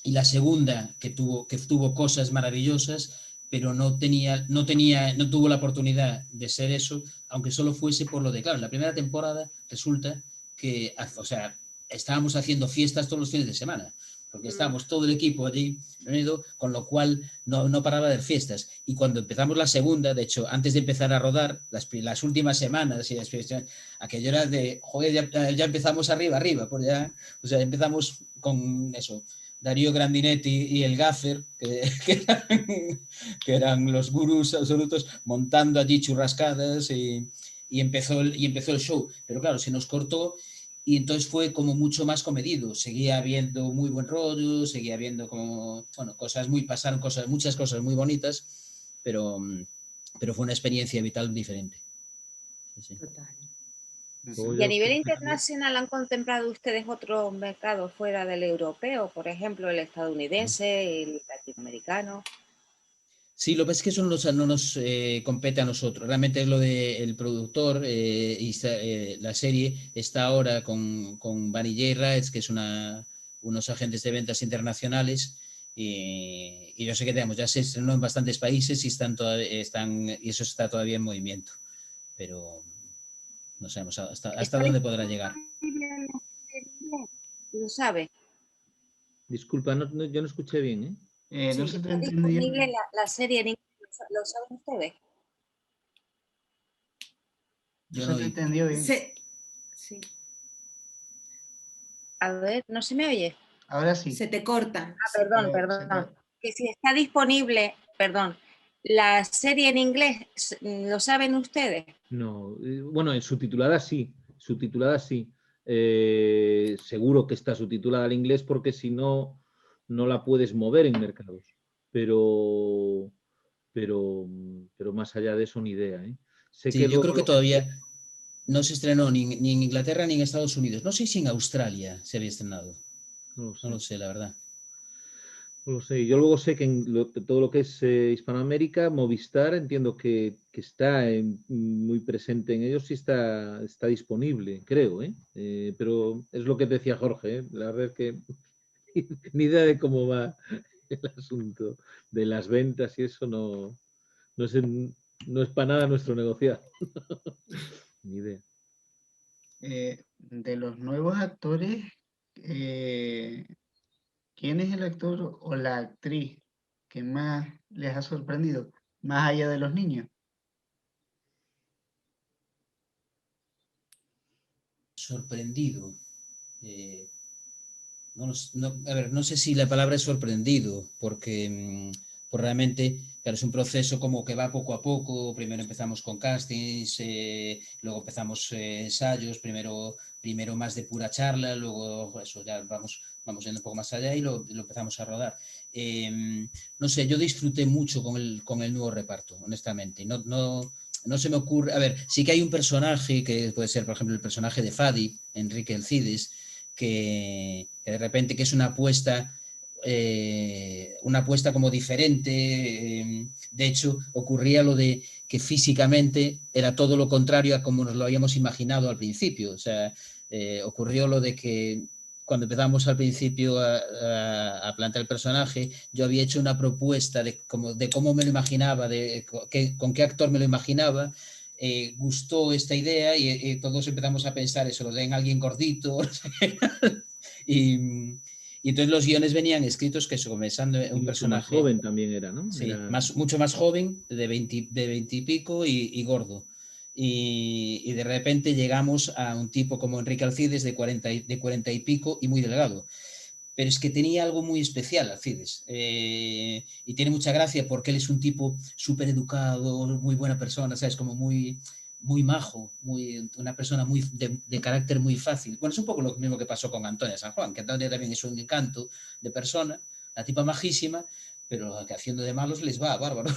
y la segunda que tuvo cosas maravillosas, pero no tuvo la oportunidad de ser eso, aunque solo fuese por lo de, claro, en la primera temporada resulta que, o sea, estábamos haciendo fiestas todos los fines de semana, porque estábamos todo el equipo allí reunido, con lo cual no paraba de fiestas. Y cuando empezamos la segunda, de hecho, antes de empezar a rodar, las últimas semanas, y aquello era de, joder, ya empezamos arriba, pues ya, o sea, empezamos con eso, Darío Grandinetti y el Gaffer, que eran los gurús absolutos, montando allí churrascadas y empezó el show. Pero claro, se nos cortó y entonces fue como mucho más comedido. Seguía habiendo muy buen rollo, seguía habiendo como, bueno, muchas cosas muy bonitas, pero fue una experiencia vital diferente. Sí. Total. ¿Y a nivel internacional han contemplado ustedes otros mercados fuera del europeo? Por ejemplo, el estadounidense, el latinoamericano. Sí, lo que pasa es que eso no nos compete a nosotros. Realmente es lo del productor y la serie está ahora con Bunny J. Rides, que es unos agentes de ventas internacionales. Y yo sé que digamos, ya se estrenó en bastantes países y y eso está todavía en movimiento. Pero no sabemos hasta dónde podrá llegar. ¿Lo sabe? Disculpa, yo no escuché bien, ¿eh? No se te ¿Está entendió. disponible la serie en inglés? ¿Lo saben ustedes? No se te entendió bien. Sí. A ver, ¿no se me oye? Ahora sí. Se te corta. Perdón. Que si está disponible, la serie en inglés, ¿lo saben ustedes? No, bueno, subtitulada sí. Seguro que está subtitulada al inglés porque si no, no la puedes mover en mercados. Pero más allá de eso, ni idea, ¿eh? Sé Sí, que yo luego creo que todavía no se estrenó ni en Inglaterra ni en Estados Unidos. No sé si en Australia se había estrenado. No lo sé, la verdad. No lo sé. Yo luego sé que en todo lo que es Hispanoamérica, Movistar, entiendo que está muy presente en ellos, sí está disponible, creo, ¿eh? Pero es lo que decía Jorge, ¿eh? La verdad es que ni idea de cómo va el asunto de las ventas y eso no es para nada nuestro negociado. Ni idea. De los nuevos actores, ¿quién es el actor o la actriz que más les ha sorprendido, más allá de los niños? Sorprendido. A ver, no sé si la palabra es sorprendido, porque realmente, claro, es un proceso como que va poco a poco. Primero empezamos con castings, luego empezamos ensayos, primero más de pura charla, luego eso ya vamos yendo un poco más allá y lo empezamos a rodar. No sé, yo disfruté mucho con el nuevo reparto, honestamente. No se me ocurre. A ver, sí que hay un personaje que puede ser, por ejemplo, el personaje de Fadi, Enrique Elcides, que de repente que es una apuesta como diferente. De hecho, ocurría lo de que físicamente era todo lo contrario a como nos lo habíamos imaginado al principio. O sea, ocurrió lo de que cuando empezamos al principio a plantear el personaje, yo había hecho una propuesta de cómo me lo imaginaba, con qué actor me lo imaginaba. Gustó esta idea y todos empezamos a pensar eso, lo den a alguien gordito. y entonces los guiones venían escritos que eso, comenzando un personaje más joven también era, ¿no? Sí, mucho más joven, de 20 y pico y gordo. Y de repente llegamos a un tipo como Enrique Alcides de 40 y pico y muy delgado. Pero es que tenía algo muy especial Alcides, y tiene mucha gracia porque él es un tipo súper educado, muy buena persona, ¿sabes? Como muy majo, una persona muy de carácter muy fácil. Bueno, es un poco lo mismo que pasó con Antonia San Juan, que Antonia también es un encanto de persona, la tipa majísima, pero que haciendo de malos les va, bárbaro.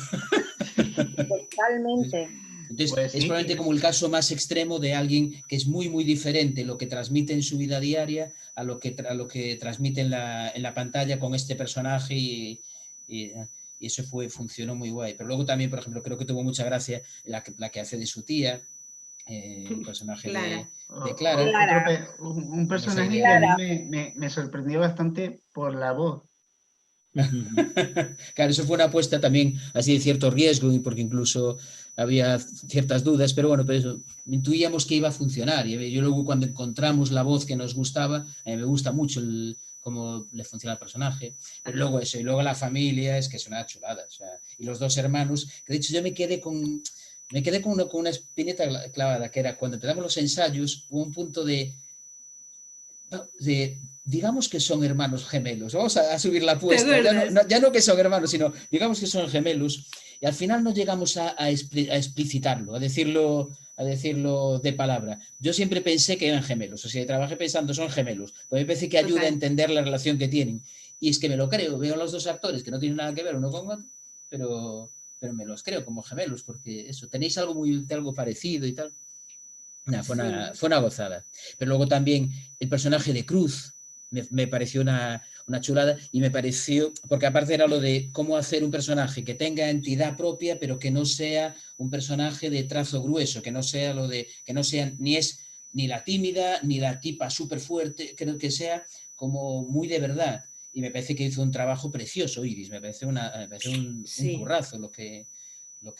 Totalmente. Entonces, Pues sí, es probablemente como el caso más extremo de alguien que es muy, muy diferente lo que transmite en su vida diaria a lo que transmite en la pantalla con este personaje y eso funcionó muy guay. Pero luego también, por ejemplo, creo que tuvo mucha gracia la que hace de su tía, el personaje Clara. de Clara. Un personaje que a Clara. mí me sorprendió bastante por la voz. Claro, eso fue una apuesta también así de cierto riesgo, y porque incluso había ciertas dudas, pero bueno, pero eso, intuíamos que iba a funcionar. Y yo luego cuando encontramos la voz que nos gustaba, a mí me gusta mucho cómo le funciona el personaje, pero luego eso, y luego la familia, es que es una chulada. O sea, y los dos hermanos, que de hecho yo me quedé con una espineta clavada, que era cuando empezamos los ensayos, hubo un punto de digamos que son hermanos gemelos, vamos a subir la apuesta, ya no que son hermanos, sino digamos que son gemelos, y al final no llegamos a explicitarlo, a decirlo de palabra. Yo siempre pensé que eran gemelos, o sea, trabajé pensando son gemelos, porque me parece que ayuda a entender la relación que tienen, y es que me lo creo, veo a los dos actores que no tienen nada que ver uno con otro, pero me los creo como gemelos, porque eso, tenéis algo parecido y tal. Fue una gozada. Pero luego también el personaje de Cruz me pareció una chulada, y me pareció, porque aparte era lo de cómo hacer un personaje que tenga entidad propia, pero que no sea un personaje de trazo grueso, que no sea ni la tímida, ni la tipa súper fuerte, que sea como muy de verdad. Y me parece que hizo un trabajo precioso, Iris, me parece un currazo lo que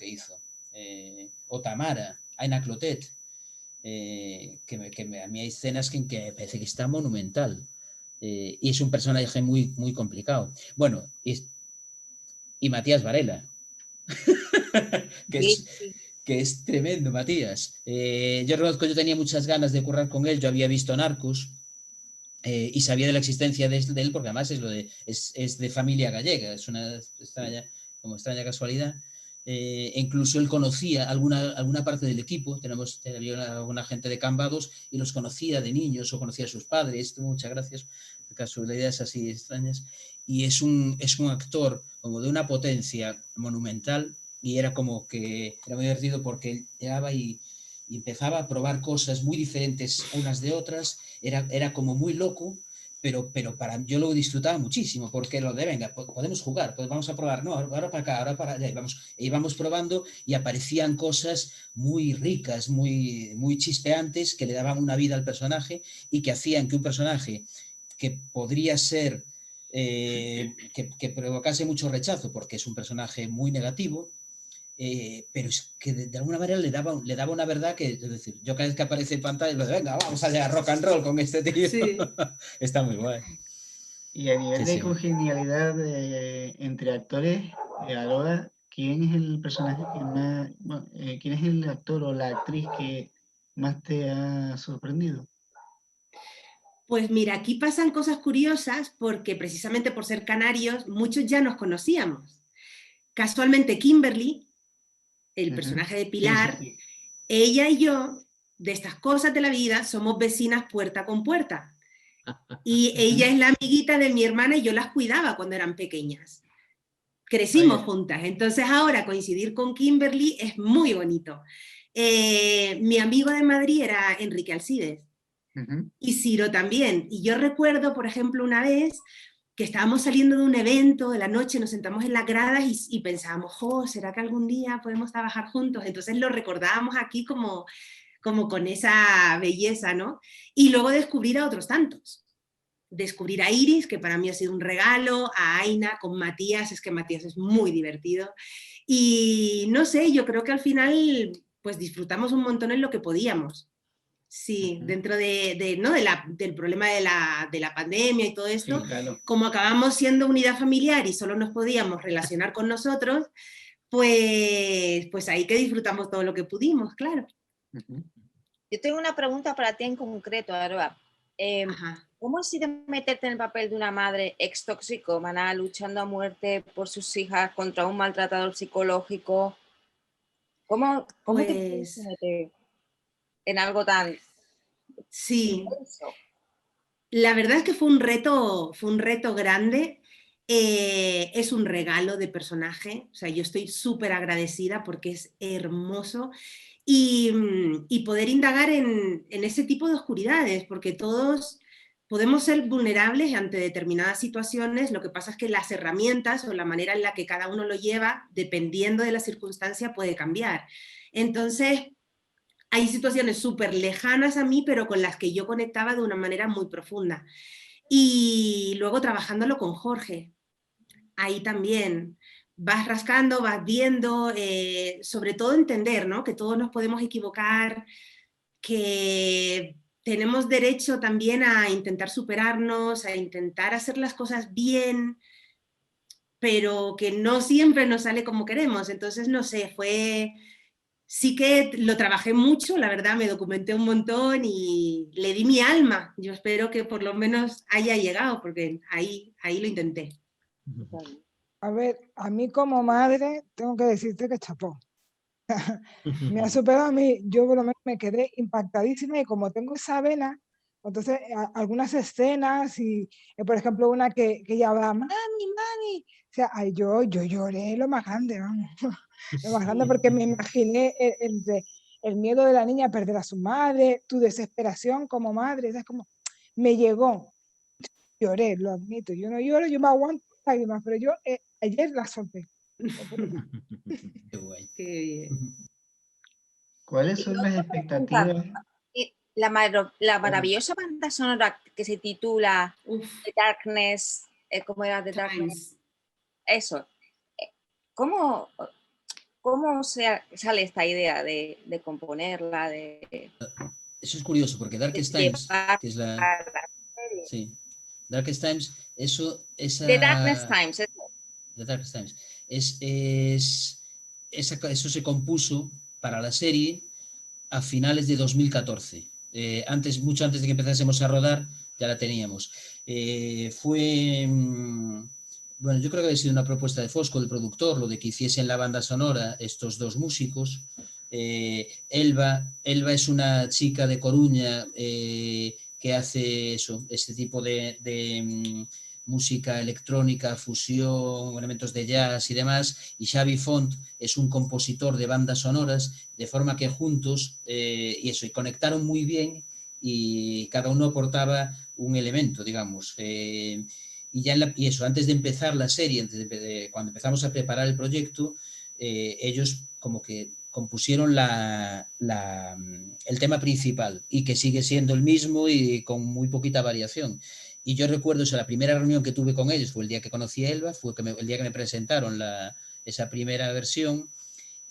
hizo. O Tamara, Aina Clotet. A mí hay escenas que me parece que está monumental, y es un personaje muy, muy complicado. Bueno, y Matías Varela, que es tremendo, Matías. Yo reconozco, yo tenía muchas ganas de currar con él, yo había visto Narcos, y sabía de la existencia de él, porque además es de familia gallega, es una extraña casualidad. Incluso él conocía alguna parte del equipo, había alguna gente de Cambados y los conocía de niños o conocía a sus padres, muchas gracias, casualidades así extrañas, y es un actor como de una potencia monumental, y era como que era muy divertido porque él llegaba y empezaba a probar cosas muy diferentes unas de otras, era como muy loco, pero yo lo disfrutaba muchísimo, porque lo de, venga, podemos jugar, pues vamos a probar, no, ahora para acá, ahora para allá, y íbamos probando, y aparecían cosas muy ricas, muy, muy chispeantes, que le daban una vida al personaje, y que hacían que un personaje que podría ser, que provocase mucho rechazo, porque es un personaje muy negativo, pero es que de alguna manera le daba una verdad que, es decir, yo cada vez que aparece en pantalla, lo de, venga, vamos allá, rock and roll con este tío. Sí. Está muy guay. Y a nivel de congenialidad entre actores, Aroa, ¿quién es el personaje que más, quién es el actor o la actriz que más te ha sorprendido? Pues mira, aquí pasan cosas curiosas, porque precisamente por ser canarios, muchos ya nos conocíamos. Casualmente Kimberly, el personaje de Pilar, sí. Ella y yo, de estas cosas de la vida, somos vecinas puerta con puerta. Y ella es la amiguita de mi hermana, y yo las cuidaba cuando eran pequeñas. Crecimos juntas, entonces ahora coincidir con Kimberly es muy bonito. Mi amigo de Madrid era Enrique Alcides, y Ciro también. Y yo recuerdo, por ejemplo, una vez que estábamos saliendo de un evento de la noche, nos sentamos en las gradas y pensábamos, ¿será que algún día podemos trabajar juntos? Entonces lo recordábamos aquí como con esa belleza, ¿no? Y luego descubrir a otros tantos. Descubrir a Iris, que para mí ha sido un regalo, a Aina, con Matías, es que Matías es muy divertido. Y no sé, yo creo que al final pues disfrutamos un montón en lo que podíamos. Sí, dentro del problema de la pandemia y todo esto, sí, claro. Como acabamos siendo unidad familiar y solo nos podíamos relacionar con nosotros, pues ahí que disfrutamos todo lo que pudimos, claro. Yo tengo una pregunta para ti en concreto, Aroa. ¿Cómo ha sido meterte en el papel de una madre ex-toxicómana luchando a muerte por sus hijas contra un maltratador psicológico? ¿Cómo te puedes meter en algo tan intenso? La verdad es que fue un reto grande. Es un regalo de personaje, o sea, yo estoy súper agradecida porque es hermoso, y poder indagar en ese tipo de oscuridades, porque todos podemos ser vulnerables ante determinadas situaciones, lo que pasa es que las herramientas o la manera en la que cada uno lo lleva, dependiendo de la circunstancia, puede cambiar. Entonces, hay situaciones súper lejanas a mí, pero con las que yo conectaba de una manera muy profunda. Y luego trabajándolo con Jorge, ahí también vas rascando, vas viendo, sobre todo entender, ¿no? Que todos nos podemos equivocar, que tenemos derecho también a intentar superarnos, a intentar hacer las cosas bien, pero que no siempre nos sale como queremos. Entonces, no sé, sí que lo trabajé mucho, la verdad, me documenté un montón y le di mi alma. Yo espero que por lo menos haya llegado, porque ahí lo intenté. A ver, a mí como madre tengo que decirte que chapó. Me ha superado a mí, yo por lo menos me quedé impactadísima y como tengo esa vena, entonces algunas escenas y por ejemplo una que ella va, mami, mami, o sea, ay, yo lloré lo más grande, vamos, lo más grande porque me imaginé el miedo de la niña a perder a su madre, tu desesperación como madre, es como, me llegó, lloré, lo admito, yo no lloro, yo me aguanto lágrimas, pero yo ayer la solté. Qué guay. Qué bien. ¿Cuáles Y son yo las te preguntar, expectativas? la maravillosa banda sonora que se titula Uf, The Darkness, ¿cómo era The Darkness? Times. Eso. ¿Cómo, cómo sale esta idea de componerla, de Eso es curioso, porque Darkest Times, llevar que es a la... la serie? Sí, Darkest Times, The Darkness Times, eso. The Darkest Times, eso se compuso para la serie a finales de 2014. Mucho antes de que empezásemos a rodar, ya la teníamos. Bueno, yo creo que había sido una propuesta de Fosco, del productor, lo de que hiciesen la banda sonora estos dos músicos. Elba es una chica de Coruña que hace este tipo de música electrónica, fusión, elementos de jazz y demás, y Xavi Font es un compositor de bandas sonoras, de forma que juntos, y conectaron muy bien y cada uno aportaba un elemento, digamos. Y eso, antes de empezar la serie, cuando empezamos a preparar el proyecto, ellos como que compusieron el tema principal y que sigue siendo el mismo y con muy poquita variación. Y yo recuerdo, la primera reunión que tuve con ellos fue el día que conocí a Elba, el día que me presentaron esa primera versión,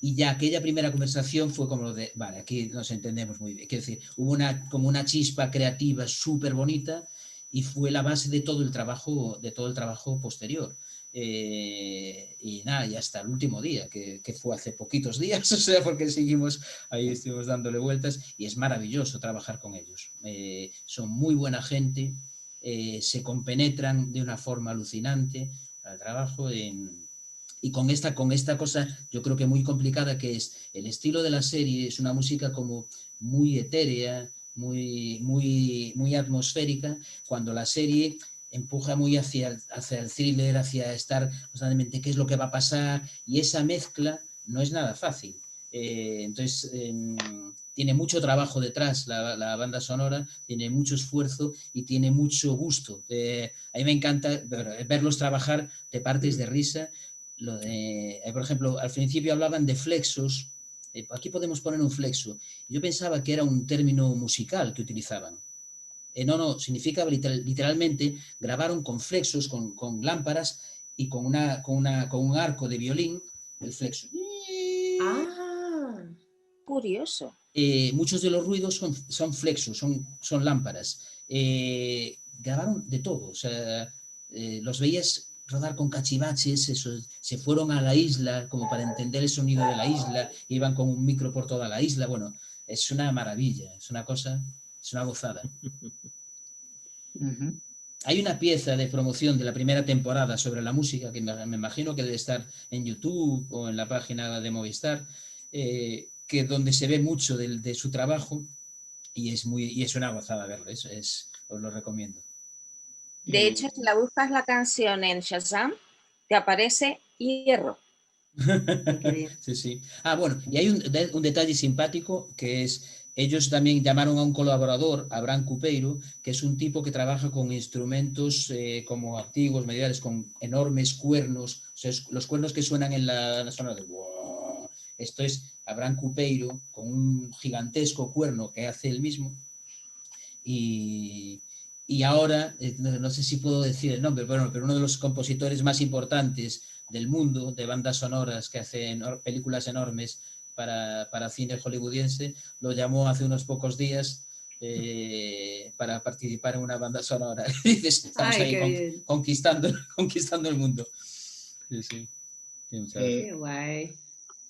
y ya aquella primera conversación fue como lo de, vale, aquí nos entendemos muy bien. Quiero decir, hubo como una chispa creativa súper bonita y fue la base de todo el trabajo posterior. Y nada, y hasta el último día, que fue hace poquitos días, o sea, porque estuvimos dándole vueltas, y es maravilloso trabajar con ellos. Son muy buena gente, se compenetran de una forma alucinante al trabajo y con esta cosa yo creo que muy complicada, que es el estilo de la serie. Es una música como muy etérea, muy atmosférica, cuando la serie empuja muy hacia el thriller, hacia estar constantemente qué es lo que va a pasar, y esa mezcla no es nada fácil. Entonces, tiene mucho trabajo detrás la banda sonora, tiene mucho esfuerzo y tiene mucho gusto. A mí me encanta verlos trabajar, te partes de risa. Por ejemplo, al principio hablaban de flexos. Aquí podemos poner un flexo. Yo pensaba que era un término musical que utilizaban. No, significa literalmente grabaron con flexos, con lámparas y con un arco de violín, el flexo. Ah, Curioso. Muchos de los ruidos son flexos, son lámparas. Grabaron de todo, o sea, los veías rodar con cachivaches, se fueron a la isla como para entender el sonido de la isla, iban con un micro por toda la isla. Bueno, es una maravilla, es una gozada. Uh-huh. Hay una pieza de promoción de la primera temporada sobre la música, que me imagino que debe estar en YouTube o en la página de Movistar, que donde se ve mucho de su trabajo, y es una gozada verlo, os lo recomiendo. De hecho, si la buscas la canción en Shazam, te aparece Hierro. Sí, sí. Bueno, y hay un detalle simpático, que es, ellos también llamaron a un colaborador, Abraham Cupeiro, que es un tipo que trabaja con instrumentos como antiguos, medievales, con enormes cuernos, o sea, los cuernos que suenan en la zona de... ¡Wow! Esto es Abraham Cupeiro con un gigantesco cuerno que hace él mismo, y y ahora, no sé si puedo decir el nombre, pero uno de los compositores más importantes del mundo, de bandas sonoras que hacen películas enormes para cine hollywoodiense, lo llamó hace unos pocos días para participar en una banda sonora. Y dices, estamos ahí conquistando el mundo. Sí, sí. Qué guay.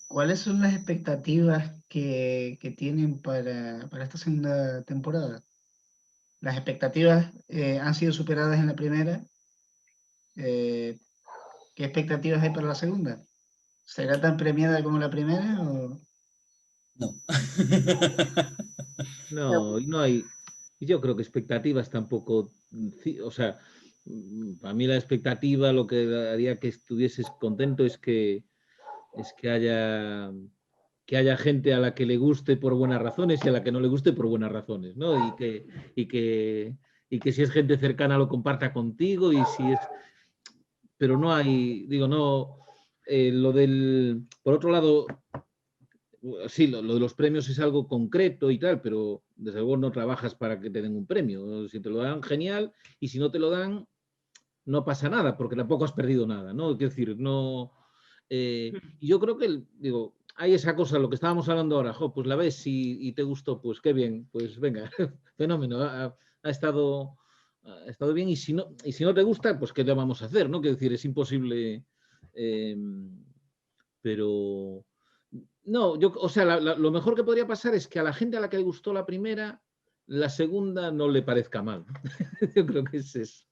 ¿Cuáles son las expectativas que tienen para esta segunda temporada? ¿Las expectativas han sido superadas en la primera? ¿Qué expectativas hay para la segunda? ¿Será tan premiada como la primera? O... No. No, y no hay, y yo creo que expectativas tampoco, o sea, para mí la expectativa, lo que haría que estuvieses contento es que haya gente a la que le guste por buenas razones y a la que no le guste por buenas razones, ¿no? Y que, y que si es gente cercana lo comparta contigo y si es... Pero no hay, digo, no, lo del... Por otro lado, sí, lo de los premios es algo concreto y tal, pero desde luego no trabajas para que te den un premio. Si te lo dan, genial, y si no te lo dan, no pasa nada, porque tampoco has perdido nada, ¿no? Es decir, no... y yo creo que, digo, hay esa cosa, lo que estábamos hablando ahora, pues la ves y te gustó, pues qué bien, pues venga, fenómeno, ha estado bien, y si no te gusta, pues qué le vamos a hacer, ¿no? Quiero decir, es imposible, pero no, o sea, lo mejor que podría pasar es que a la gente a la que le gustó la primera, la segunda no le parezca mal. Yo creo que es eso.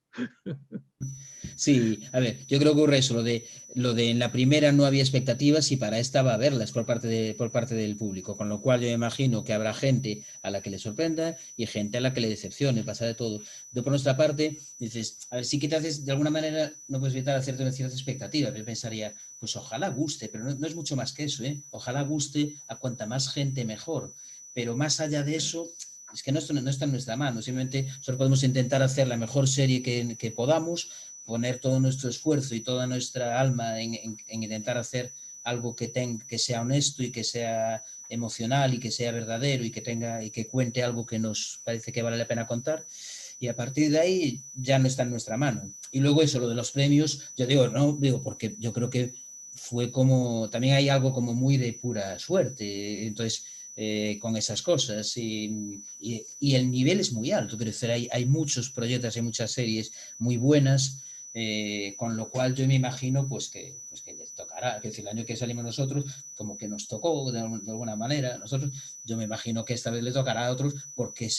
Sí, a ver, yo creo que ocurre eso, lo de en la primera no había expectativas y para esta va a haberlas por parte del público, con lo cual yo me imagino que habrá gente a la que le sorprenda y gente a la que le decepcione, pasa de todo. Yo por nuestra parte, dices, a ver, sí que te haces, de alguna manera, no puedes evitar hacerte una cierta expectativa, yo pensaría, pues ojalá guste, pero no es mucho más que eso, ¿eh? Ojalá guste a cuanta más gente mejor, pero más allá de eso... Es que no está en nuestra mano, simplemente solo podemos intentar hacer la mejor serie que podamos, poner todo nuestro esfuerzo y toda nuestra alma en intentar hacer algo que sea honesto y que sea emocional y que sea verdadero y que cuente algo que nos parece que vale la pena contar, y a partir de ahí ya no está en nuestra mano. Y luego eso, lo de los premios, yo digo porque yo creo que fue como, también hay algo como muy de pura suerte, entonces con esas cosas y el nivel es muy alto, quiero decir, hay muchos proyectos, hay muchas series muy buenas, con lo cual yo me imagino pues que les tocará, que el año que salimos nosotros como que nos tocó de alguna manera, yo me imagino que esta vez le tocará a otros, porque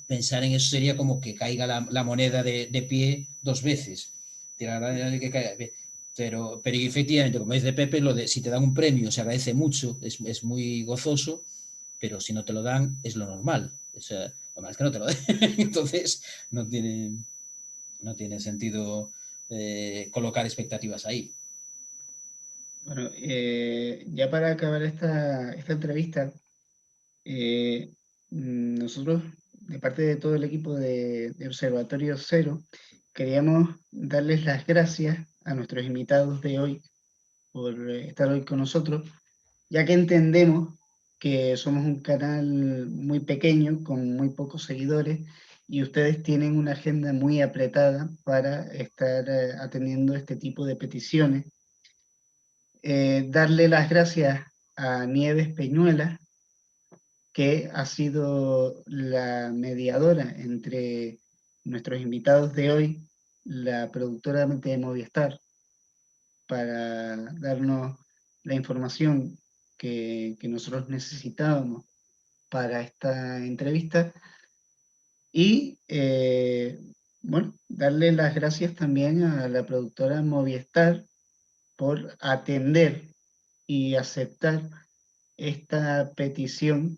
pensar en eso sería como que caiga la moneda de pie dos veces, que caiga, pero efectivamente, como dice Pepe, lo de si te dan un premio se agradece mucho, es muy gozoso, pero si no te lo dan es lo normal, o sea, lo más es que no te lo den. Entonces no tiene sentido colocar expectativas ahí. Bueno, ya para acabar esta entrevista, nosotros, de parte de todo el equipo de Observatorio Cero, queríamos darles las gracias a nuestros invitados de hoy por estar hoy con nosotros, ya que entendemos que somos un canal muy pequeño, con muy pocos seguidores, y ustedes tienen una agenda muy apretada para estar atendiendo este tipo de peticiones. Darle las gracias a Nieves Peñuela, que ha sido la mediadora entre nuestros invitados de hoy, la productora de Movistar, para darnos la información que nosotros necesitábamos para esta entrevista. Y bueno, darle las gracias también a la productora Movistar por atender y aceptar esta petición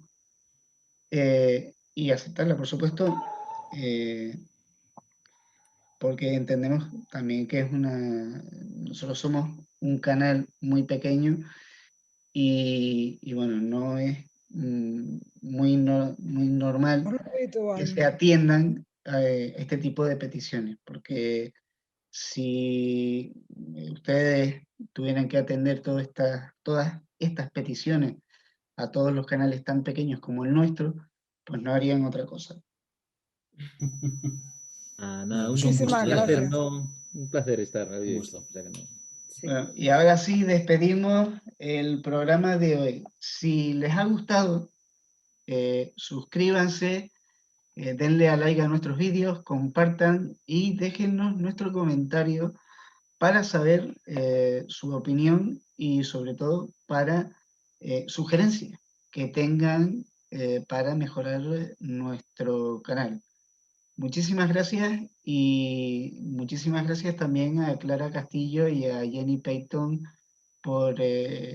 y aceptarla, por supuesto, porque entendemos también que nosotros somos un canal muy pequeño y bueno, no es muy normal que se atiendan este tipo de peticiones, porque si ustedes tuvieran que atender todas estas peticiones a todos los canales tan pequeños como el nuestro, pues no harían otra cosa. Nada, Pues un gusto, Muchísimas ya. gracias. un placer estar. Un gusto. O sea que no. Sí. Bueno, y ahora sí despedimos el programa de hoy. Si les ha gustado, suscríbanse, denle a like a nuestros vídeos, compartan y déjennos nuestro comentario para saber su opinión y sobre todo para sugerencias que tengan para mejorar nuestro canal. Muchísimas gracias y muchísimas gracias también a Clara Castillo y a Jenny Payton por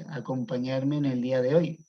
acompañarme en el día de hoy.